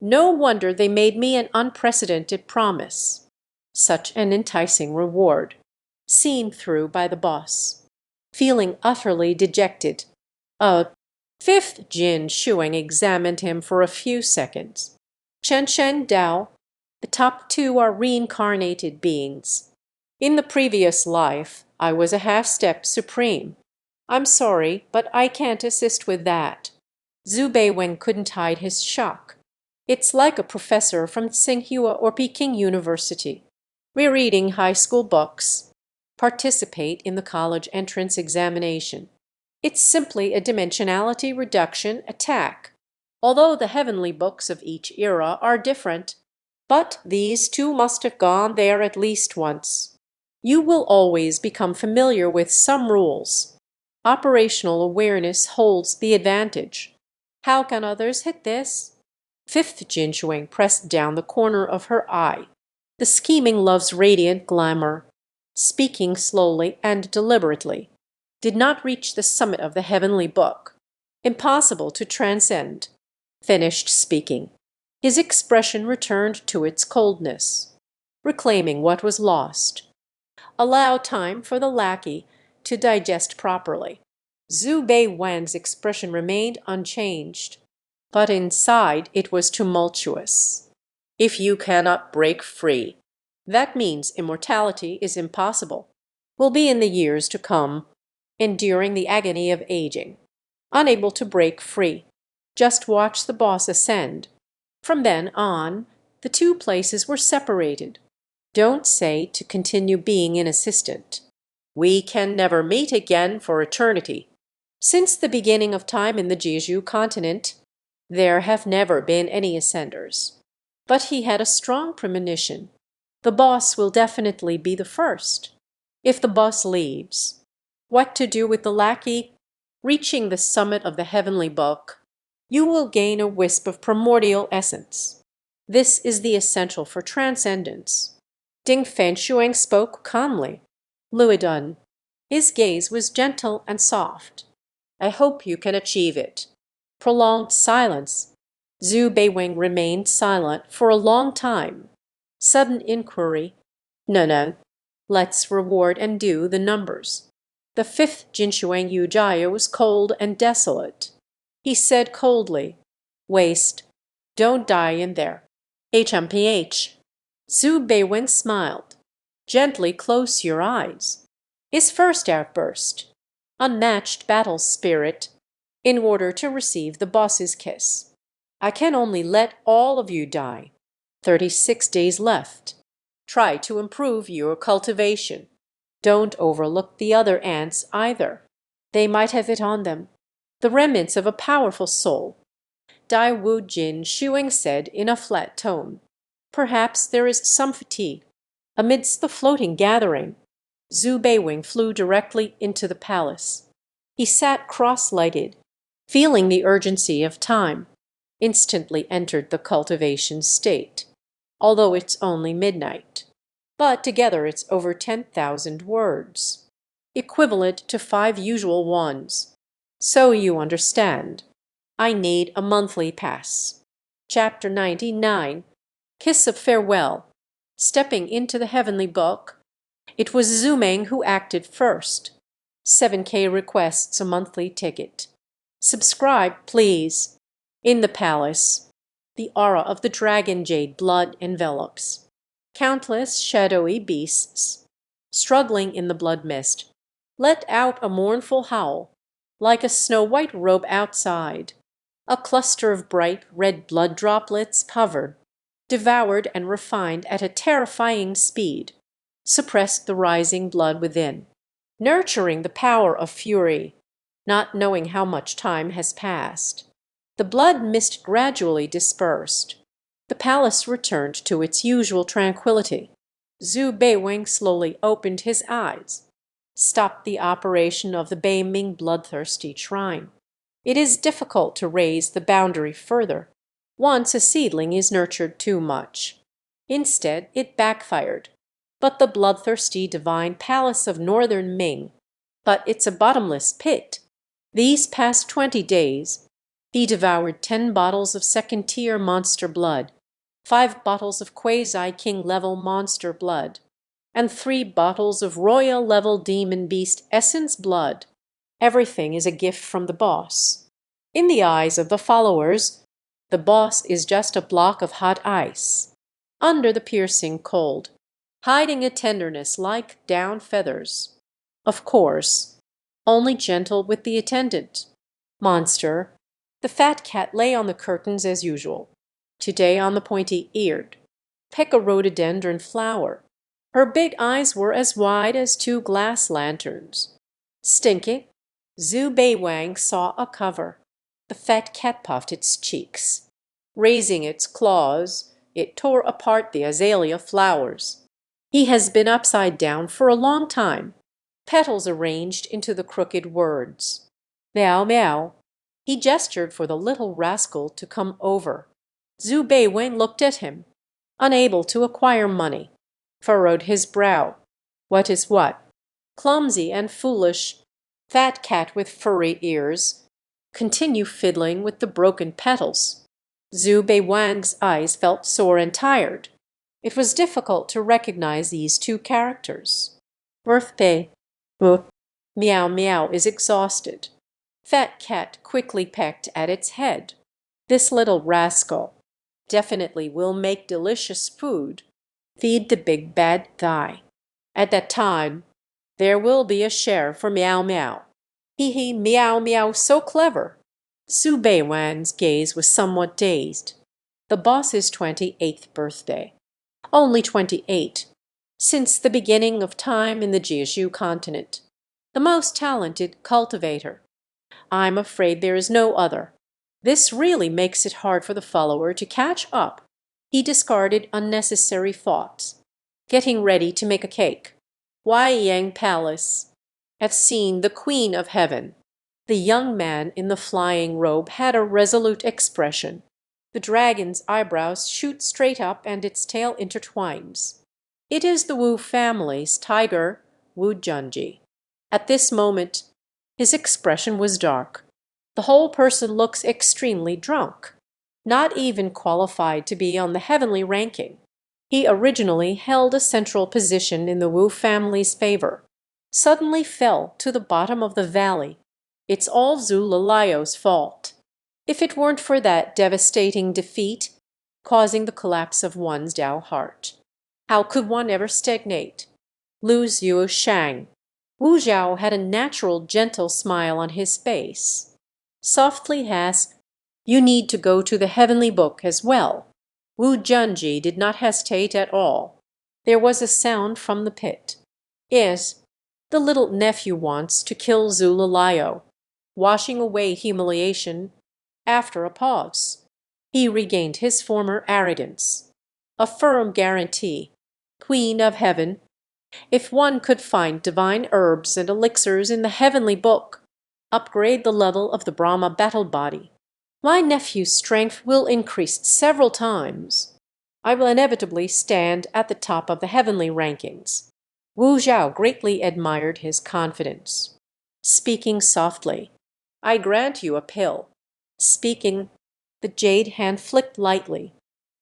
No wonder they made me an unprecedented promise. Such an enticing reward. Seen through by the boss. Feeling utterly dejected. A fifth Jin Shuang examined him for a few seconds. Chen Shen Dao, the top two are reincarnated beings. In the previous life, I was a half-step supreme. I'm sorry, but I can't assist with that. Zhu Beiwen couldn't hide his shock. It's like a professor from Tsinghua or Peking University. Rereading high school books. Participate in the college entrance examination. It's simply a dimensionality reduction attack, although the heavenly books of each era are different. But these two must have gone there at least once. You will always become familiar with some rules. Operational awareness holds the advantage. How can others hit this? Fifth Jin Shuang pressed down the corner of her eye. The scheming love's radiant glamour, speaking slowly and deliberately, did not reach the summit of the heavenly book. Impossible to transcend. Finished speaking. His expression returned to its coldness, reclaiming what was lost. Allow time for the lackey to digest properly. Zhu Beiwen's expression remained unchanged, but inside it was tumultuous. If you cannot break free, that means immortality is impossible. Will be in the years to come, enduring the agony of aging, unable to break free. Just watch the boss ascend. From then on, the two places were separated. Don't say to continue being an assistant. We can never meet again for eternity. Since the beginning of time in the Jeju continent, there have never been any ascenders. But he had a strong premonition. The boss will definitely be the first. If the boss leaves, what to do with the lackey? Reaching the summit of the heavenly book, you will gain a wisp of primordial essence. This is the essential for transcendence. Ding Fenshuang spoke calmly. Luodun. His gaze was gentle and soft. I hope you can achieve it. Prolonged silence. Zhu Beiwen remained silent for a long time. Sudden inquiry. No. Let's reward and do the numbers. The fifth Jinshuang Yujaya was cold and desolate. He said coldly, Waste. Don't die in there. HMPH. Zhu Beiwen smiled. Gently close your eyes. His first outburst. Unmatched battle spirit. In order to receive the boss's kiss. I can only let all of you die. 36 days left. Try to improve your cultivation. Don't overlook the other ants either. They might have it on them. The remnants of a powerful soul. Dai Wu Jin Shuang said in a flat tone. Perhaps there is some fatigue. Amidst the floating gathering, Zhu Beiwen flew directly into the palace. He sat cross-legged, feeling the urgency of time. Instantly entered the cultivation state, although it's only midnight. But together it's over 10,000 words, equivalent to 5 usual ones. So you understand. I need a monthly pass. Chapter 99. Kiss of Farewell. Stepping into the heavenly book. It was Zumeng who acted first. 7K requests a monthly ticket. Subscribe, please. In the palace, the aura of the dragon jade blood envelops. Countless shadowy beasts, struggling in the blood mist, let out a mournful howl, like a snow-white robe outside. A cluster of bright red blood droplets hovered, devoured and refined at a terrifying speed, suppressed the rising blood within, nurturing the power of fury, not knowing how much time has passed. The blood mist gradually dispersed. The palace returned to its usual tranquility. Zhu Beiwen slowly opened his eyes. stopped the operation of the Beiming bloodthirsty shrine. It is difficult to raise the boundary further, once a seedling is nurtured too much. Instead, it backfired. But the bloodthirsty divine palace of northern Ming, but it's a bottomless pit. These past 20 days, he devoured 10 bottles of second-tier monster blood, 5 bottles of quasi-king-level monster blood, and 3 bottles of royal-level demon beast essence blood. Everything is a gift from the boss. In the eyes of the followers, the boss is just a block of hot ice, under the piercing cold, hiding a tenderness like down feathers. Of course, only gentle with the attendant. Monster, the fat cat lay on the curtains as usual, today on the pointy-eared, peck a rhododendron flower. Her big eyes were as wide as 2 glass lanterns. Stinking, Zhu Beiwang saw a cover. The fat cat puffed its cheeks. Raising its claws, it tore apart the azalea flowers. He has been upside down for a long time, petals arranged into the crooked words. Meow meow. He gestured for the little rascal to come over. Zhu Beiwen looked at him, unable to acquire money, furrowed his brow. What is what? Clumsy and foolish, fat cat with furry ears. Continue fiddling with the broken petals. Zhu Beiwang's eyes felt sore and tired. It was difficult to recognize these 2 characters. Birthday. Meow meow is exhausted. Fat cat quickly pecked at its head. This little rascal definitely will make delicious food. Feed the big bad thigh. At that time, there will be a share for meow meow. Hee meow meow so clever. Zhu Beiwan's gaze was somewhat dazed. The boss's 28th birthday. Only 28. Since the beginning of time in the Jiuzhou continent. The most talented cultivator. I'm afraid there is no other. This really makes it hard for the follower to catch up. He discarded unnecessary thoughts. Getting ready to make a cake. Huaiyang Palace. Have seen the Queen of Heaven. The young man in the flying robe had a resolute expression. The dragon's eyebrows shoot straight up and its tail intertwines. It is the Wu family's tiger, Wu Junji. At this moment, his expression was dark. The whole person looks extremely drunk, not even qualified to be on the heavenly ranking. He originally held a central position in the Wu family's favor, suddenly fell to the bottom of the valley. It's all Zhu Lalayo's fault. If it weren't for that devastating defeat, causing the collapse of one's Tao heart, how could one ever stagnate? Lu Xiu Shang. Wu Zhao had a natural, gentle smile on his face. Softly asked, "You need to go to the heavenly book as well." Wu Junji did not hesitate at all. There was a sound from the pit. Yes, the little nephew wants to kill Zhu Lalayo. Washing away humiliation, after a pause, he regained his former arrogance. A firm guarantee. Queen of Heaven. If one could find divine herbs and elixirs in the heavenly book, upgrade the level of the Brahma battle body, my nephew's strength will increase several times. I will inevitably stand at the top of the heavenly rankings. Wu Zhao greatly admired his confidence. Speaking softly, I grant you a pill. Speaking, the jade hand flicked lightly.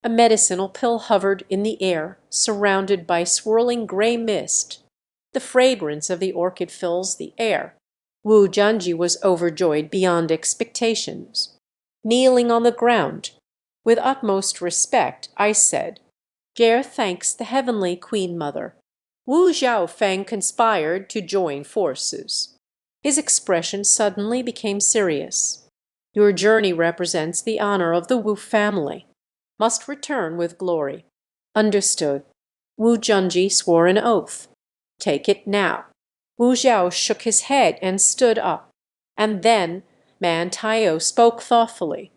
A medicinal pill hovered in the air, surrounded by swirling gray mist. The fragrance of the orchid fills the air. Wu Junji was overjoyed beyond expectations. Kneeling on the ground, with utmost respect, I said, "Jare thanks the heavenly Queen Mother." Wu Zhaofeng conspired to join forces. His expression suddenly became serious. Your journey represents the honor of the Wu family. Must return with glory. Understood. Wu Junji swore an oath. Take it now. Wu Zhao shook his head and stood up. And then Man Taio spoke thoughtfully.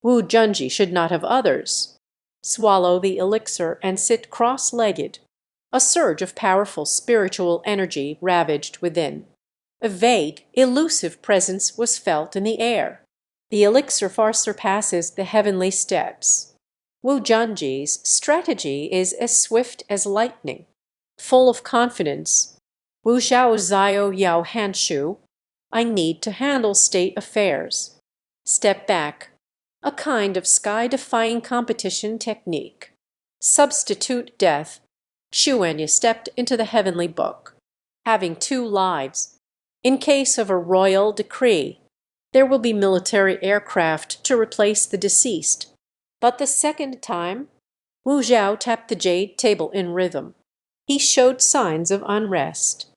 Wu Junji should not have others. Swallow the elixir and sit cross-legged. A surge of powerful spiritual energy ravaged within. A vague, elusive presence was felt in the air. The elixir far surpasses the heavenly steps. Wu Zhanji's strategy is as swift as lightning. Full of confidence, Wu Xiao Zio Yao Hanshu, I need to handle state affairs. Step back, a kind of sky-defying competition technique. Substitute death. Xuanya stepped into the heavenly book, having 2 lives. In case of a royal decree, there will be military aircraft to replace the deceased. But the second time, Wu Zhao tapped the jade table in rhythm. He showed signs of unrest.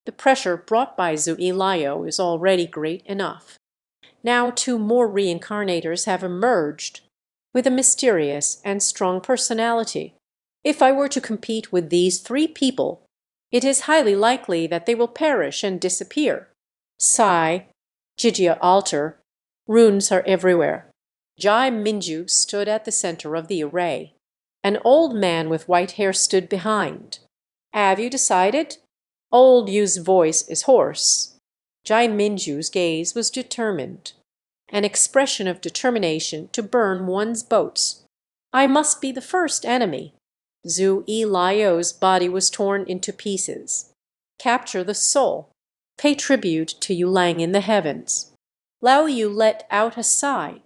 The pressure brought by Zui Layo is already great enough. Now 2 more reincarnators have emerged with a mysterious and strong personality. If I were to compete with these 3 people, it is highly likely that they will perish and disappear. Sigh, Jijia altar, runes are everywhere. Jai Minju stood at the center of the array. An old man with white hair stood behind. Have you decided? Old Yu's voice is hoarse. Jai Minju's gaze was determined, an expression of determination to burn one's boats. I must be the first enemy. Zhu Yi Laio's body was torn into pieces. Capture the soul. Pay tribute to Yulang in the heavens. Lao Yu let out a sigh.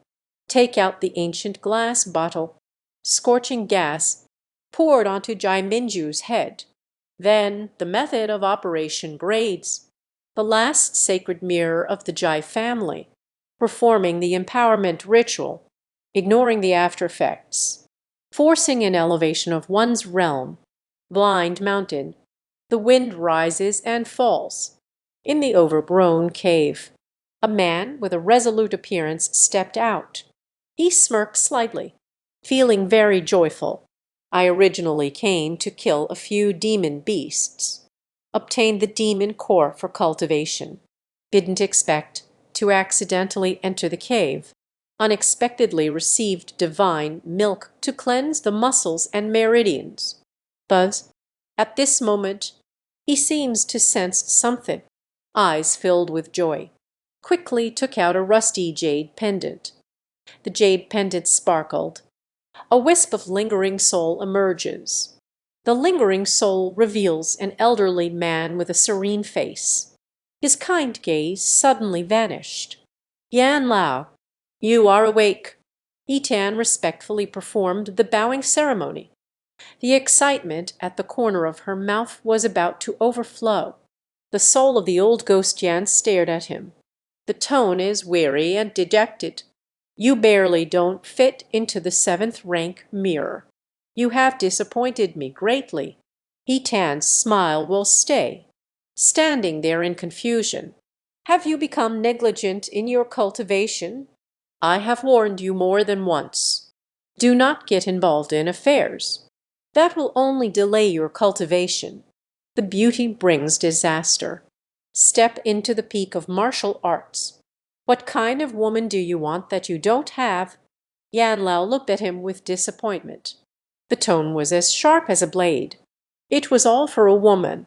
Take out the ancient glass bottle. Scorching gas poured onto Jai Minju's head. Then the method of operation grades. The last sacred mirror of the Jai family, performing the empowerment ritual, ignoring the after effects, forcing an elevation of one's realm. Blind mountain. The wind rises and falls. In the overgrown cave, a man with a resolute appearance stepped out. He smirked slightly, feeling very joyful. I originally came to kill a few demon beasts, obtain the demon core for cultivation. Didn't expect to accidentally enter the cave. Unexpectedly received divine milk to cleanse the muscles and meridians. But at this moment, he seems to sense something. Eyes filled with joy. Quickly took out a rusty jade pendant. The jade pendant sparkled. A wisp of lingering soul emerges. The lingering soul reveals an elderly man with a serene face. His kind gaze suddenly vanished. Yan Lao, you are awake. Yitan respectfully performed the bowing ceremony. The excitement at the corner of her mouth was about to overflow. The soul of the old ghost Yan stared at him. The tone is weary and dejected. You barely don't fit into the 7th-rank mirror. You have disappointed me greatly. Yitan's smile will stay, standing there in confusion. Have you become negligent in your cultivation? I have warned you more than once. Do not get involved in affairs. That will only delay your cultivation. The beauty brings disaster. Step into the peak of martial arts. What kind of woman do you want that you don't have? Yan Lao looked at him with disappointment. The tone was as sharp as a blade. It was all for a woman.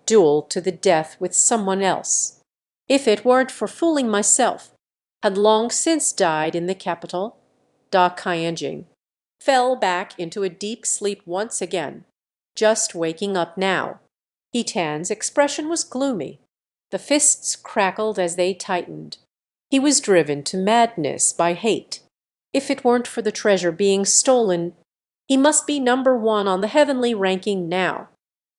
Duel to the death with someone else. If it weren't for fooling myself, had long since died in the capital. Da Kaianjing fell back into a deep sleep once again, just waking up now. Yitan's expression was gloomy. The fists crackled as they tightened. He was driven to madness by hate. If it weren't for the treasure being stolen, he must be #1 on the heavenly ranking now,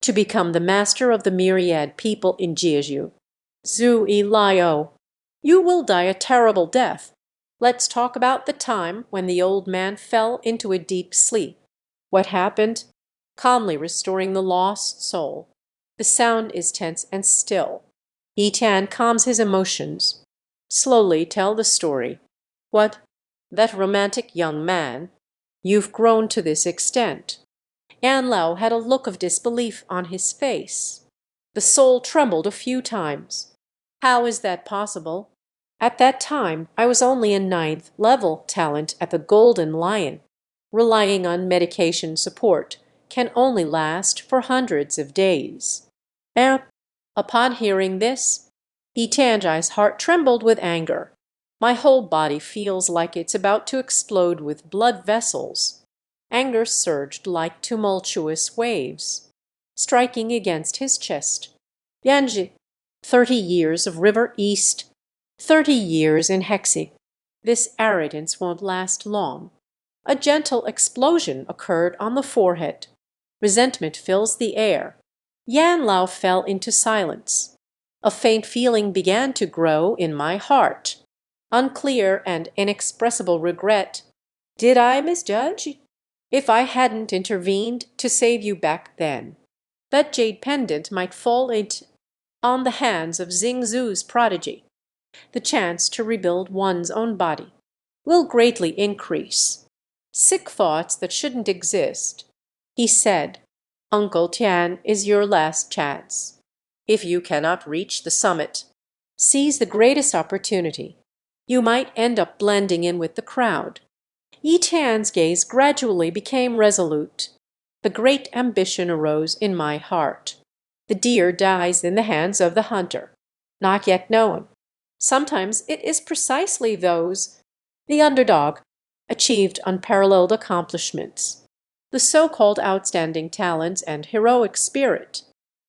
to become the master of the myriad people in Jeju. Zui Laio, you will die a terrible death. Let's talk about the time when the old man fell into a deep sleep. What happened? Calmly restoring the lost soul. The sound is tense and still. Yitan calms his emotions. Slowly tell the story. What? That romantic young man? You've grown to this extent. Yan Lao had a look of disbelief on his face. The soul trembled a few times. How is that possible? At that time, I was only a 9th-level talent at the Golden Lion, relying on medication support, can only last for hundreds of days. And upon hearing this, Tianjai's heart trembled with anger. My whole body feels like it's about to explode with blood vessels. Anger surged like tumultuous waves, striking against his chest. Yanji, 30 years of River East, 30 years in Hexi. This arrogance won't last long. A gentle explosion occurred on the forehead. Resentment fills the air. Yan Lao fell into silence. A faint feeling began to grow in my heart. Unclear and inexpressible regret. Did I misjudge? If I hadn't intervened to save you back then, that jade pendant might fall into on the hands of Xingzu's prodigy. The chance to rebuild one's own body will greatly increase. Sick thoughts that shouldn't exist. He said, Uncle Tian is your last chance. If you cannot reach the summit, seize the greatest opportunity. You might end up blending in with the crowd. Yi Tian's gaze gradually became resolute. The great ambition arose in my heart. The deer dies in the hands of the hunter, not yet known. Sometimes it is precisely those, the underdog, achieved unparalleled accomplishments, the so-called outstanding talents and heroic spirit.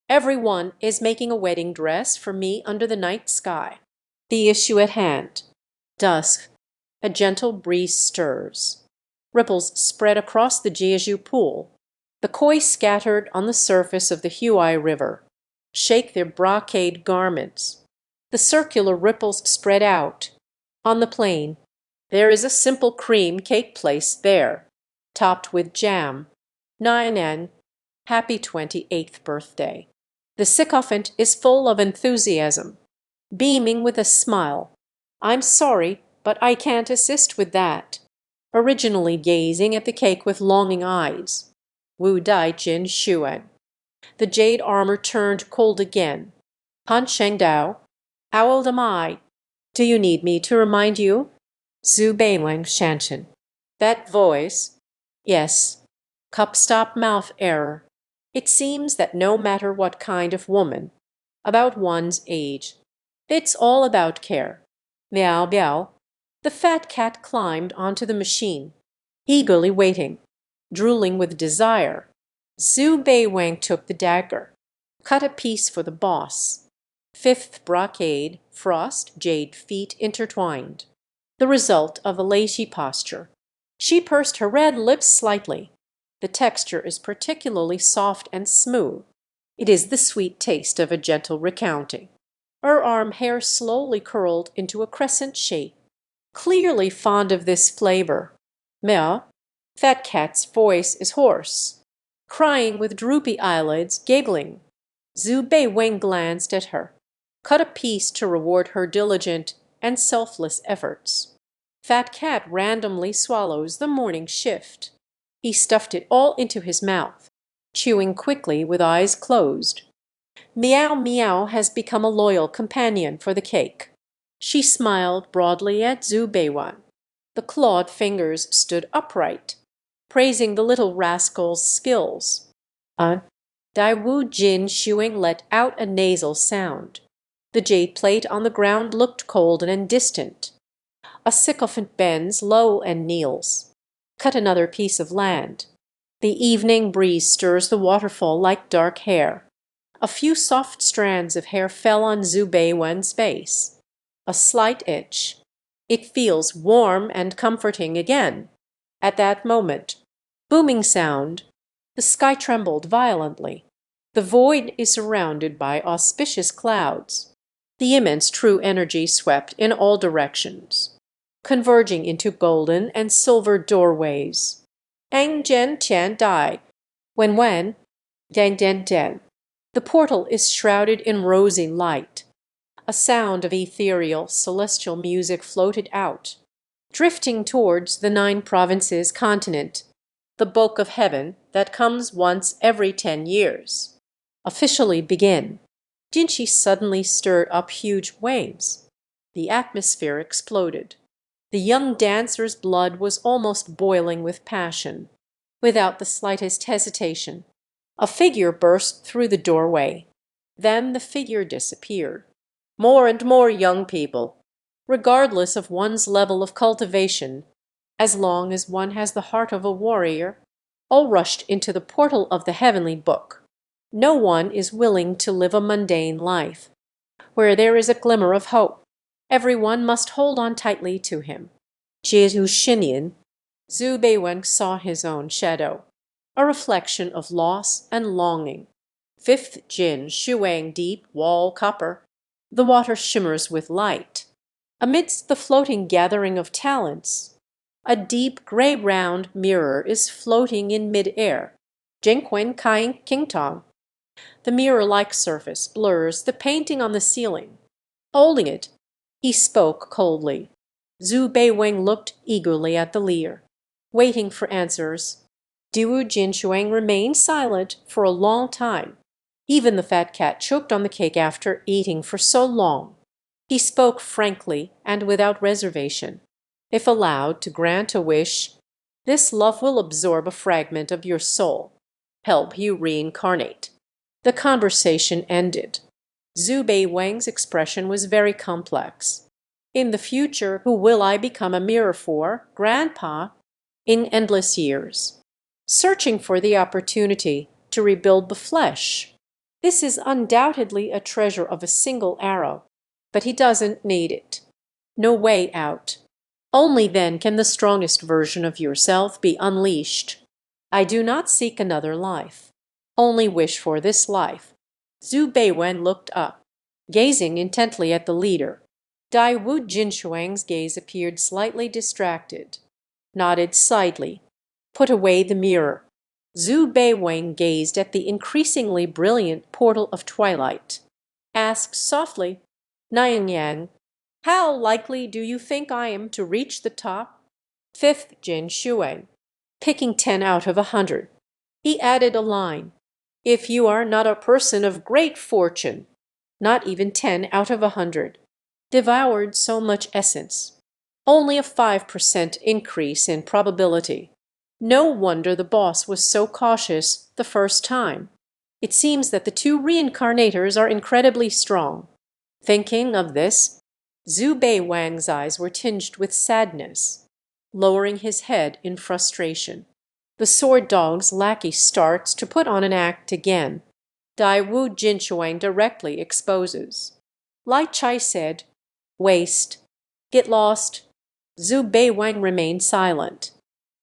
Everyone is making a wedding dress for me under the night sky. The issue at hand. Dusk. A gentle breeze stirs. Ripples spread across the Jeju pool. The koi scattered on the surface of the Huai River shake their brocade garments. The circular ripples spread out. On the plain, there is a simple cream cake placed there, topped with jam. Nainan, happy 28th birthday. The sycophant is full of enthusiasm, beaming with a smile. I'm sorry, but I can't assist with that. Originally gazing at the cake with longing eyes. Wu Dai Jin Xuan. The jade armor turned cold again. Han Shengdao, how old am I? Do you need me to remind you? Zhu Beiwang Shanshan. That voice? Yes. Cup stop mouth error. It seems that no matter what kind of woman, about one's age, it's all about care. Miao Biao. The fat cat climbed onto the machine, eagerly waiting, drooling with desire. Zhu Beiwang took the dagger, cut a piece for the boss. Fifth brocade, frost, jade feet intertwined. The result of a lazy posture. She pursed her red lips slightly. The texture is particularly soft and smooth. It is the sweet taste of a gentle recounting. Her arm hair slowly curled into a crescent shape. Clearly fond of this flavor. Mea, fat cat's voice is hoarse, crying with droopy eyelids, giggling. Zhu Beiwang glanced at her, cut a piece to reward her diligent and selfless efforts. Fat cat randomly swallows the morning shift. He stuffed it all into his mouth, chewing quickly with eyes closed. Meow Meow has become a loyal companion for the cake. She smiled broadly at Zhu Beiwan. The clawed fingers stood upright, praising the little rascal's skills. Dai Wu Jin Shuing let out a nasal sound. The jade plate on the ground looked cold and distant. A sycophant bends low and kneels. Cut another piece of land. The evening breeze stirs the waterfall like dark hair. A few soft strands of hair fell on Zhu Beiwen's face. A slight itch. It feels warm and comforting again. At that moment, booming sound, the sky trembled violently. The void is surrounded by auspicious clouds. The immense true energy swept in all directions, converging into golden and silver doorways. Ang Jen Tian Dai. When, Den Den Den. The portal is shrouded in rosy light. A sound of ethereal, celestial music floated out, drifting towards the 9 provinces continent, the bulk of heaven that comes once every 10 years. Officially begin. Jinshi suddenly stirred up huge waves. The atmosphere exploded. The young dancer's blood was almost boiling with passion. Without the slightest hesitation, a figure burst through the doorway. Then the figure disappeared. More and more young people, regardless of one's level of cultivation, as long as one has the heart of a warrior, all rushed into the portal of the heavenly book. No one is willing to live a mundane life. Where there is a glimmer of hope, every one must hold on tightly to him. Jeju Shinyan, Zhu Beiwen saw his own shadow, a reflection of loss and longing. Fifth Jin Shuang deep wall copper. The water shimmers with light. Amidst the floating gathering of talents, a deep gray round mirror is floating in mid-air. Jingquen Kaing Qingtong. The mirror-like surface blurs the painting on the ceiling. Holding it, he spoke coldly. Zhu Beiwen looked eagerly at the lyre, waiting for answers. Diwu Jinshuang remained silent for a long time. Even the fat cat choked on the cake after eating for so long. He spoke frankly and without reservation. If allowed to grant a wish, this love will absorb a fragment of your soul, help you reincarnate. The conversation ended. Zhu Beiwen's expression was very complex. In the future, who will I become a mirror for, Grandpa? In endless years, searching for the opportunity to rebuild the flesh. This is undoubtedly a treasure of a single arrow, but he doesn't need it. No way out. Only then can the strongest version of yourself be unleashed. I do not seek another life, only wish for this life. Zhu Beiwen looked up, gazing intently at the leader. Daiwu Jinshuang's gaze appeared slightly distracted, nodded slightly, put away the mirror. Zhu Beiwen gazed at the increasingly brilliant portal of twilight, asked softly, Nianyang, how likely do you think I am to reach the top? Fifth Jin Shuang, picking 10 out of 100. He added a line, if you are not a person of great fortune, not even 10 out of 100. Devoured so much essence. Only a 5% increase in probability. No wonder the boss was so cautious the first time. It seems that the two reincarnators are incredibly strong. Thinking of this, Zhu Beiwen's eyes were tinged with sadness, lowering his head in frustration. The sword dog's lackey starts to put on an act again. Daiwu Jinshuang directly exposes. Lai Chai said, waste. Get lost. Zhu Beiwen remained silent.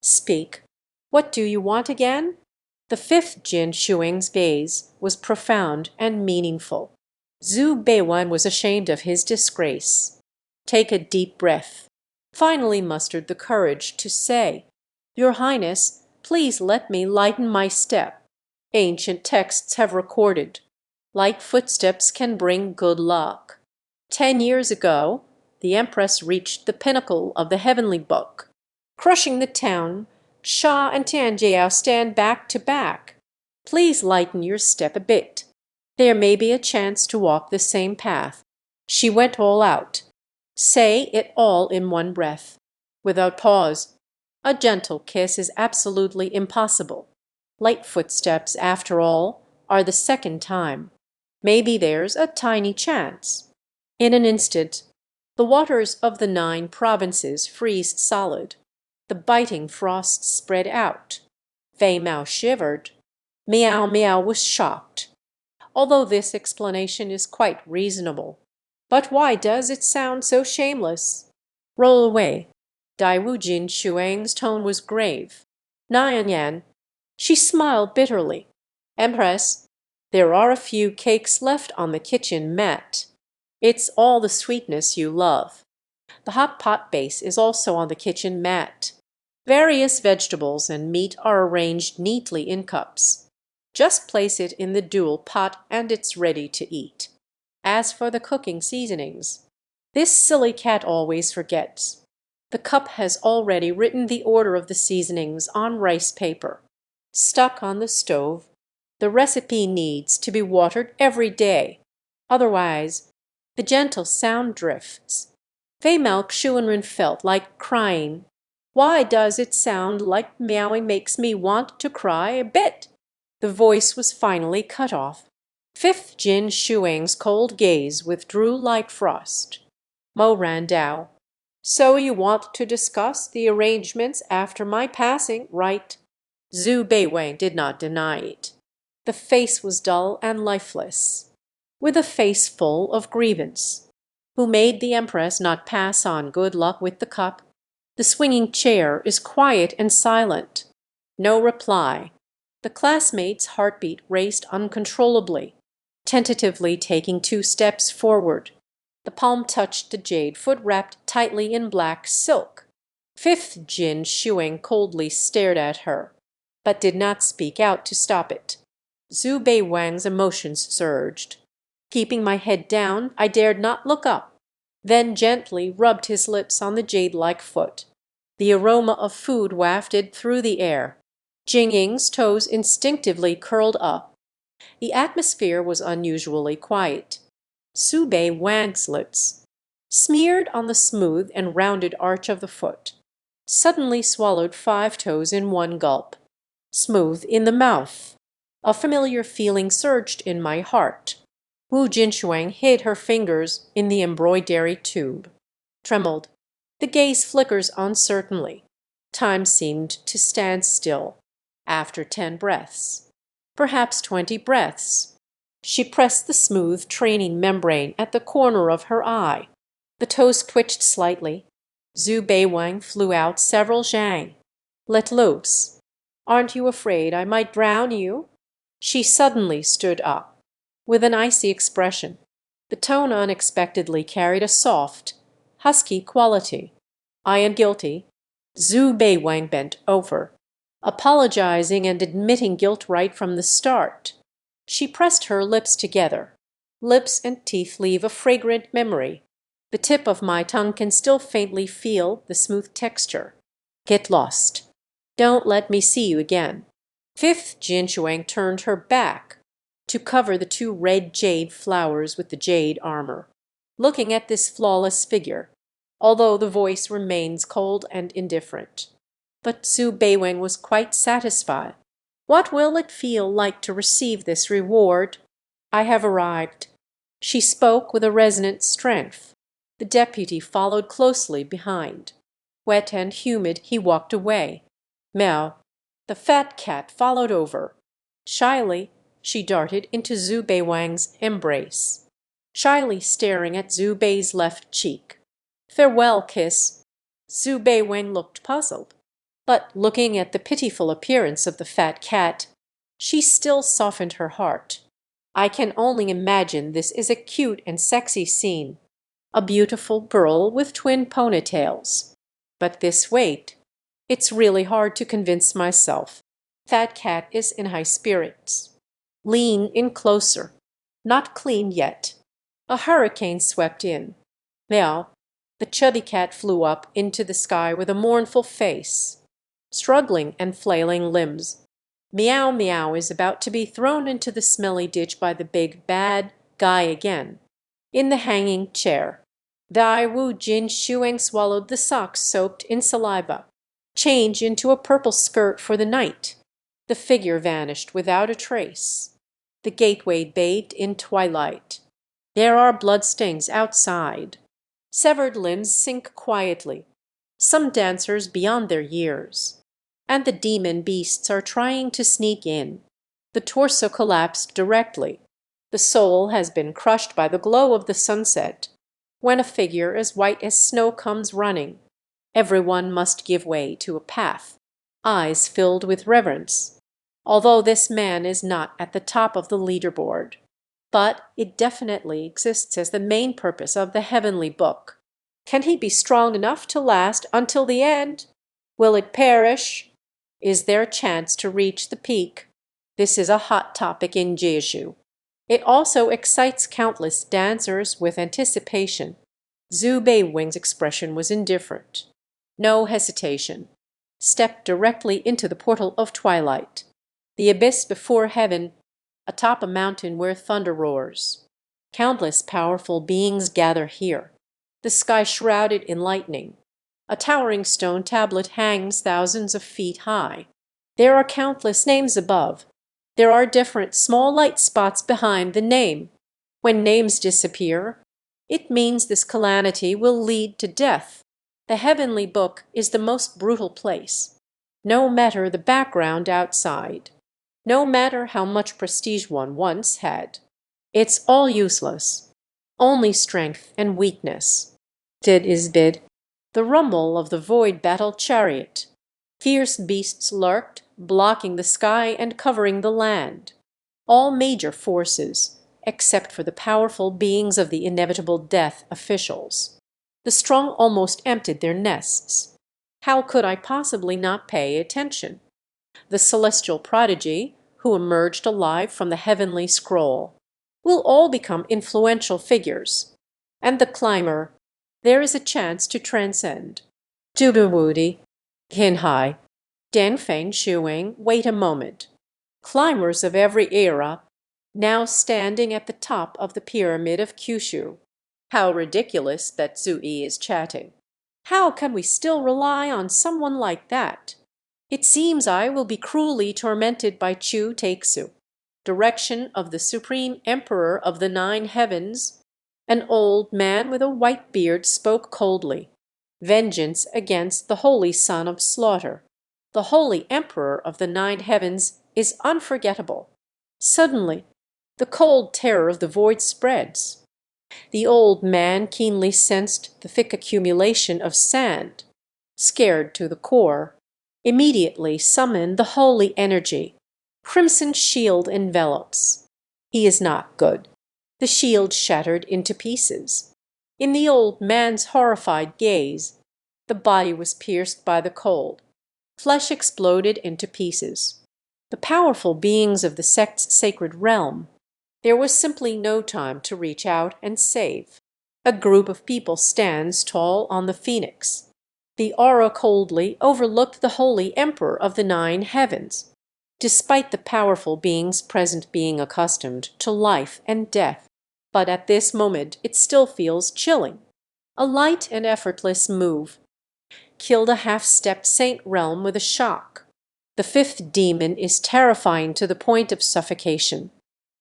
Speak. What do you want again? The fifth Jin Shuang's gaze was profound and meaningful. Zhu Beiwen was ashamed of his disgrace. Take a deep breath. Finally mustered the courage to say, Your Highness, please let me lighten my step. Ancient texts have recorded, light footsteps can bring good luck. 10 years ago, the Empress reached the pinnacle of the heavenly book. Crushing the town, Sha and Tianjiao stand back to back. Please lighten your step a bit. There may be a chance to walk the same path. She went all out. Say it all in one breath, without pause. A gentle kiss is absolutely impossible. Light footsteps, after all, are the second time. Maybe there's a tiny chance. In an instant, the waters of the 9 provinces freezed solid. The biting frost spread out. Fei Mao shivered. Miao Miao was shocked. Although this explanation is quite reasonable. But why does it sound so shameless? Roll away. Daiwu Jin Shuang's tone was grave. Nianyan. She smiled bitterly. Empress, there are a few cakes left on the kitchen mat. It's all the sweetness you love. The hot pot base is also on the kitchen mat. Various vegetables and meat are arranged neatly in cups. Just place it in the dual pot and it's ready to eat. As for the cooking seasonings, this silly cat always forgets. The cup has already written the order of the seasonings on rice paper. Stuck on the stove, the recipe needs to be watered every day. Otherwise, the gentle sound drifts. Fei Mao Xuanren felt like crying. Why does it sound like meowing makes me want to cry a bit?" The voice was finally cut off. Fifth Jin Shuang's cold gaze withdrew like frost. Mo ran down. "So you want to discuss the arrangements after my passing, right?" Zhu Beiwang did not deny it. The face was dull and lifeless, with a face full of grievance. Who made the Empress not pass on good luck with the cup? The swinging chair is quiet and silent. No reply. The classmate's heartbeat raced uncontrollably, tentatively taking 2 steps forward. The palm touched the jade foot wrapped tightly in black silk. Fifth Jin Shuang coldly stared at her, but did not speak out to stop it. Zhu Beiwang's emotions surged. Keeping my head down, I dared not look up, then gently rubbed his lips on the jade-like foot. The aroma of food wafted through the air. Jing Ying's toes instinctively curled up. The atmosphere was unusually quiet. Su Beiwang's lips, smeared on the smooth and rounded arch of the foot, suddenly swallowed 5 toes in one gulp. Smooth in the mouth. A familiar feeling surged in my heart. Wu Jinshuang hid her fingers in the embroidery tube. Trembled. The gaze flickers uncertainly. Time seemed to stand still. After 10 breaths. Perhaps 20 breaths. She pressed the smooth training membrane at the corner of her eye. The toes twitched slightly. Zhu Beiwang flew out several zhang. "Let loose. Aren't you afraid I might drown you?" She suddenly stood up, with an icy expression. The tone unexpectedly carried a soft, husky quality. "I am guilty." Zhu Beiwang bent over, apologizing and admitting guilt right from the start. She pressed her lips together. Lips and teeth leave a fragrant memory. The tip of my tongue can still faintly feel the smooth texture. "Get lost. Don't let me see you again." Fifth Jinshuang turned her back to cover the 2 red jade flowers with the jade armor, looking at this flawless figure, although the voice remains cold and indifferent. But Zhu Beiwang was quite satisfied. "What will it feel like to receive this reward? I have arrived." She spoke with a resonant strength. The deputy followed closely behind. Wet and humid, he walked away. Meow. The fat cat followed over. Shyly, she darted into Zhu Beiwang's embrace, shyly staring at Zhu Bei's left cheek. "Farewell kiss." Zhu Beiwang looked puzzled, but looking at the pitiful appearance of the fat cat, she still softened her heart. I can only imagine this is a cute and sexy scene. A beautiful girl with twin ponytails. But this weight. It's really hard to convince myself. Fat cat is in high spirits. Lean in closer. Not clean yet. A hurricane swept in. Now, the chubby cat flew up into the sky with a mournful face, struggling and flailing limbs. Meow Meow is about to be thrown into the smelly ditch by the big bad guy again. In the hanging chair, Dai Wu Jin Shuang swallowed the socks soaked in saliva. Change into a purple skirt for the night. The figure vanished without a trace. The gateway bathed in twilight. There are bloodstains outside. Severed limbs sink quietly. Some dancers beyond their years. And the demon beasts are trying to sneak in. The torso collapsed directly. The soul has been crushed by the glow of the sunset. When a figure as white as snow comes running, everyone must give way to a path, eyes filled with reverence. Although this man is not at the top of the leaderboard, but it definitely exists as the main purpose of the heavenly book. Can he be strong enough to last until the end? Will it perish? Is there a chance to reach the peak? This is a hot topic in Jeju. It also excites countless dancers with anticipation. Zhu Beiwang's expression was indifferent. No hesitation. Stepped directly into the portal of twilight. The abyss before heaven, atop a mountain where thunder roars. Countless powerful beings gather here. The sky shrouded in lightning. A towering stone tablet hangs thousands of feet high. There are countless names above. There are different small light spots behind the name. When names disappear, it means this calamity will lead to death. The heavenly book is the most brutal place. No matter the background outside, no matter how much prestige one once had, it's all useless. Only strength and weakness. Did is bid. The rumble of the void battle chariot. Fierce beasts lurked, blocking the sky and covering the land. All major forces, except for the powerful beings of the inevitable death officials. The strong almost emptied their nests. How could I possibly not pay attention? The celestial prodigy, who emerged alive from the heavenly scroll, will all become influential figures. And the climber, there is a chance to transcend. Dubuwudi, Kinhai, Denfeng Shuing, wait a moment. Climbers of every era, now standing at the top of the pyramid of Kyushu. How ridiculous that Zui is chatting. How can we still rely on someone like that? It seems I will be cruelly tormented by Chu Takesu. Direction of the Supreme Emperor of the Nine Heavens. An old man with a white beard spoke coldly. Vengeance against the Holy Son of Slaughter. The Holy Emperor of the Nine Heavens is unforgettable. Suddenly, the cold terror of the void spreads. The old man keenly sensed the thick accumulation of sand. Scared to the core, immediately summoned the holy energy. Crimson shield envelops. He is not good. The shield shattered into pieces. In the old man's horrified gaze, the body was pierced by the cold. Flesh exploded into pieces. The powerful beings of the sect's sacred realm. There was simply no time to reach out and save. A group of people stands tall on the phoenix. The aura coldly overlooked the holy emperor of the nine heavens, despite the powerful beings present being accustomed to life and death. But at this moment it still feels chilling. A light and effortless move killed a half-stepped saint realm with a shock. The fifth demon is terrifying to the point of suffocation.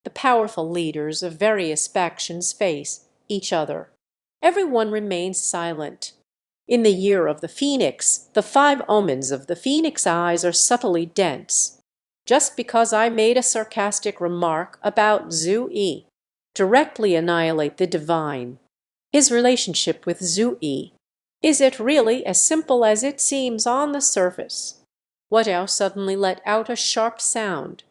The powerful leaders of various factions face each other. Everyone remains silent. In the year of the phoenix, the five omens of the phoenix eyes are subtly dense. Just because I made a sarcastic remark about Zhu-Yi, directly annihilate the divine. His relationship with Zhu-Yi. Is it really as simple as it seems on the surface? What else suddenly let out a sharp sound?